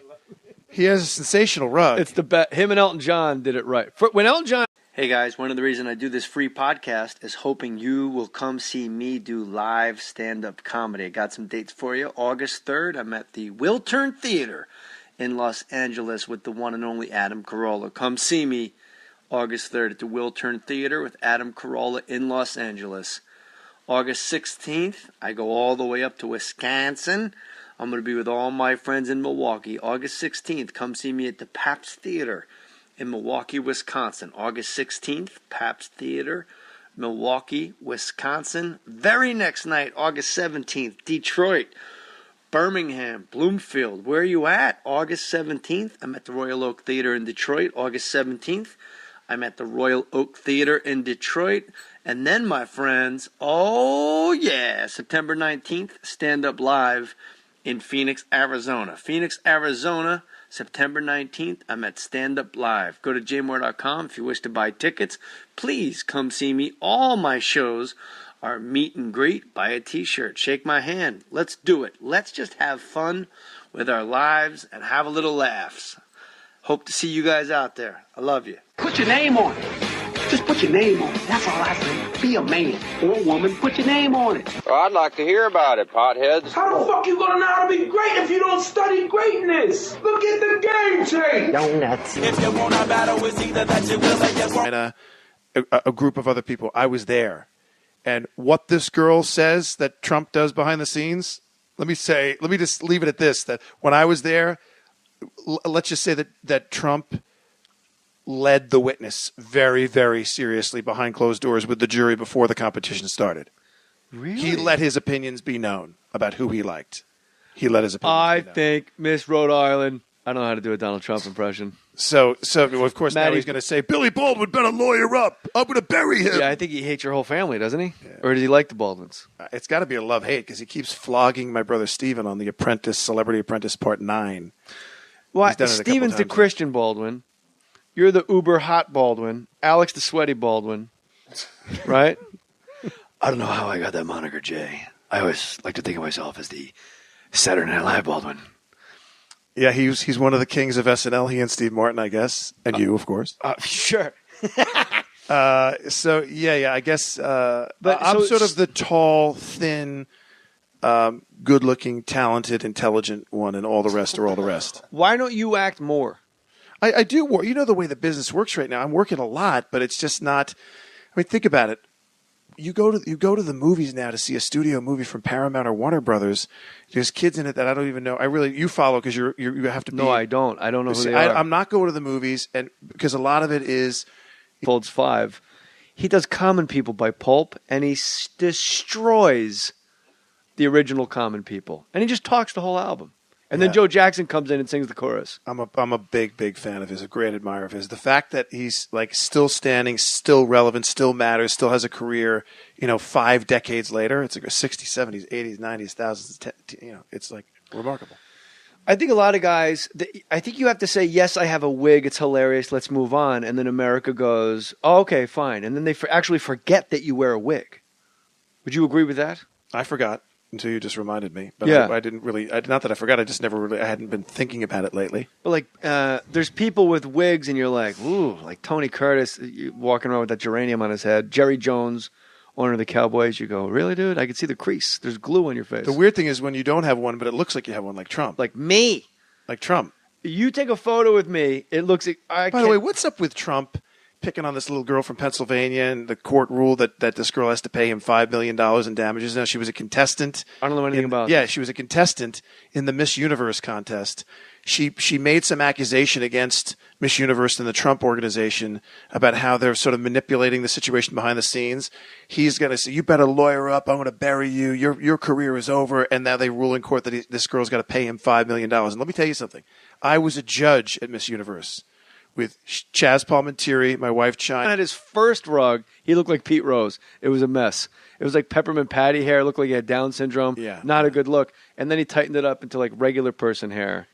It's the best. Him and Elton John did it right. When Elton John. Hey guys, one of the reasons I do this free podcast is hoping you will come see me do live stand-up comedy. I got some dates for you. August 3rd, I'm at the Wiltern Theater in Los Angeles with the one and only Adam Carolla. Come see me August 3rd at the Wiltern Theater with Adam Carolla in Los Angeles. August 16th, I go all the way up to Wisconsin. I'm going to be with all my friends in Milwaukee. August 16th, come see me at the Pabst Theater in Milwaukee, Wisconsin. August 16th, Pabst Theater, Milwaukee, Wisconsin. Very next night, August 17th, Detroit, Birmingham, Bloomfield. Where are you at? August 17th, I'm at the Royal Oak Theater in Detroit. August 17th, I'm at the Royal Oak Theater in Detroit. And then, my friends, September 19th, Stand Up Live in Phoenix, Arizona. Phoenix, Arizona, September 19th, I'm at Stand Up Live. Go to jaymohr.com if you wish to buy tickets. Please come see me. All my shows are meet and greet. Buy a t-shirt. Shake my hand. Let's do it. Let's just have fun with our lives and have a little laughs. Hope to see you guys out there. I love you. Put your name on it. Just put your name on it. That's all I say. Be a man or woman. Put your name on it. Well, I'd like to hear about it, potheads. How the fuck you gonna know how to be great if you don't study greatness? Look at the game tape. Donuts. If you want to battle, it's either that you will or you won't. And a group of other people. I was there. And what this girl says that Trump does behind the scenes, let me just leave it at this, that when I was there, let's just say that Trump led the witness very, very seriously behind closed doors with the jury before the competition started. Really? He let his opinions be known about who he liked. He let his opinions I be known. think Miss Rhode Island. I don't know how to do a Donald Trump impression. So of course, now Maddie- he's going to say, Billy Baldwin better lawyer up. I'm going to bury him. Yeah, I think he hates your whole family, doesn't he? Yeah. Or does he like the Baldwins? It's got to be a love-hate because he keeps flogging my brother Steven on The Apprentice, Celebrity Apprentice Part 9. Well, He's done it a couple Steven's the times. Christian Baldwin. You're the uber hot Baldwin. Alex the sweaty Baldwin. Right? I don't know how I got that moniker, Jay. I always like to think of myself as the Saturday Night Live Baldwin. Yeah, he's one of the kings of SNL. He and Steve Martin, I guess, and you, of course. Sure. So I guess. But I'm so sort of the tall, thin, good-looking, talented, intelligent one, and all the rest are all the rest. Why don't you act more? I do work. You know the way the business works right now. I'm working a lot, but it's just not. I mean, think about it. You go to the movies now to see a studio movie from Paramount or Warner Brothers. There's kids in it that I don't even know. You follow because you have to be. No, I don't. I don't know who they are. I'm not going to the movies, and because a lot of it is. Folds 5. He does Common People by Pulp, and he destroys the original Common People, and he just talks the whole album. And then Joe Jackson comes in and sings the chorus. I'm a big fan of his, a great admirer of his. The fact that he's like still standing, still relevant, still matters, still has a career, 5 decades later. It's like 60s, 70s, 80s, 90s, thousands, it's like remarkable. I think a lot of guys, I think you have to say, yes, I have a wig, it's hilarious, let's move on. And then America goes, oh, okay, fine. And then they actually forget that you wear a wig. Would you agree with that? I forgot. Until you just reminded me. But yeah. I didn't really, not that I forgot, I hadn't been thinking about it lately. But there's people with wigs and you're like, ooh, like Tony Curtis walking around with that geranium on his head. Jerry Jones, owner of the Cowboys, you go, really, dude? I can see the crease. There's glue on your face. The weird thing is when you don't have one, but it looks like you have one, like Trump. Like me. Like Trump. You take a photo with me, it looks like By the way, what's up with Trump picking on this little girl from Pennsylvania, and the court ruled that this girl has to pay him $5 million in damages. Now, she was a contestant. I don't know anything about it. Yeah, she was a contestant in the Miss Universe contest. She made some accusation against Miss Universe and the Trump organization about how they're sort of manipulating the situation behind the scenes. He's going to say, you better lawyer up. I'm going to bury you. Your career is over. And now they rule in court that this girl's got to pay him $5 million. And let me tell you something. I was a judge at Miss Universe with Chaz Palminteri, my wife China. At his first rug, he looked like Pete Rose. It was a mess. It was like peppermint patty hair. It looked like he had Down syndrome. Yeah. Not a good look. And then he tightened it up into like regular person hair.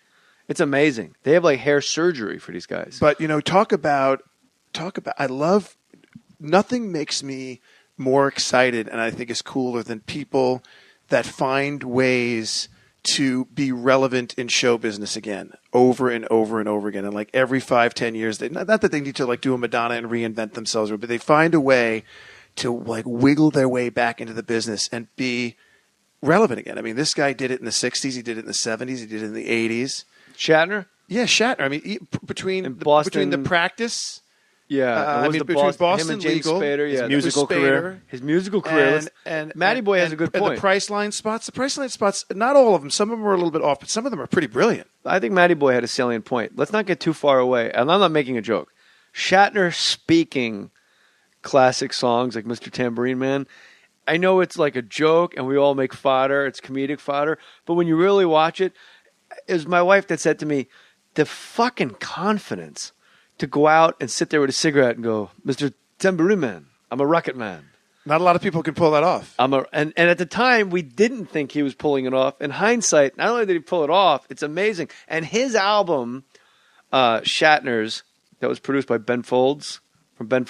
It's amazing. They have like hair surgery for these guys. But, talk about, I love, nothing makes me more excited and I think is cooler than people that find ways to be relevant in show business again, over and over and over again. And like every 5-10 years, not that they need to like do a Madonna and reinvent themselves, but they find a way to like wiggle their way back into the business and be relevant again. I mean, this guy did it in the 60s. He did it in the 70s. He did it in the 80s. Shatner? Yeah, Shatner. I mean, between the practice. Yeah, between Boston him and James Legal, Spader, his musical career, and Matty Boy has a good point. And the Priceline spots, not all of them. Some of them are a little bit off, but some of them are pretty brilliant. I think Matty Boy had a salient point. Let's not get too far away. And I'm not making a joke. Shatner speaking classic songs like Mr. Tambourine Man. I know it's like a joke, and we all make fodder. It's comedic fodder. But when you really watch it, it was my wife that said to me, the fucking confidence to go out and sit there with a cigarette and go, Mr. Tambourine Man, I'm a rocket man. Not a lot of people can pull that off. And at the time, we didn't think he was pulling it off. In hindsight, not only did he pull it off, it's amazing. And his album, Shatner's, that was produced by Ben Folds, from Ben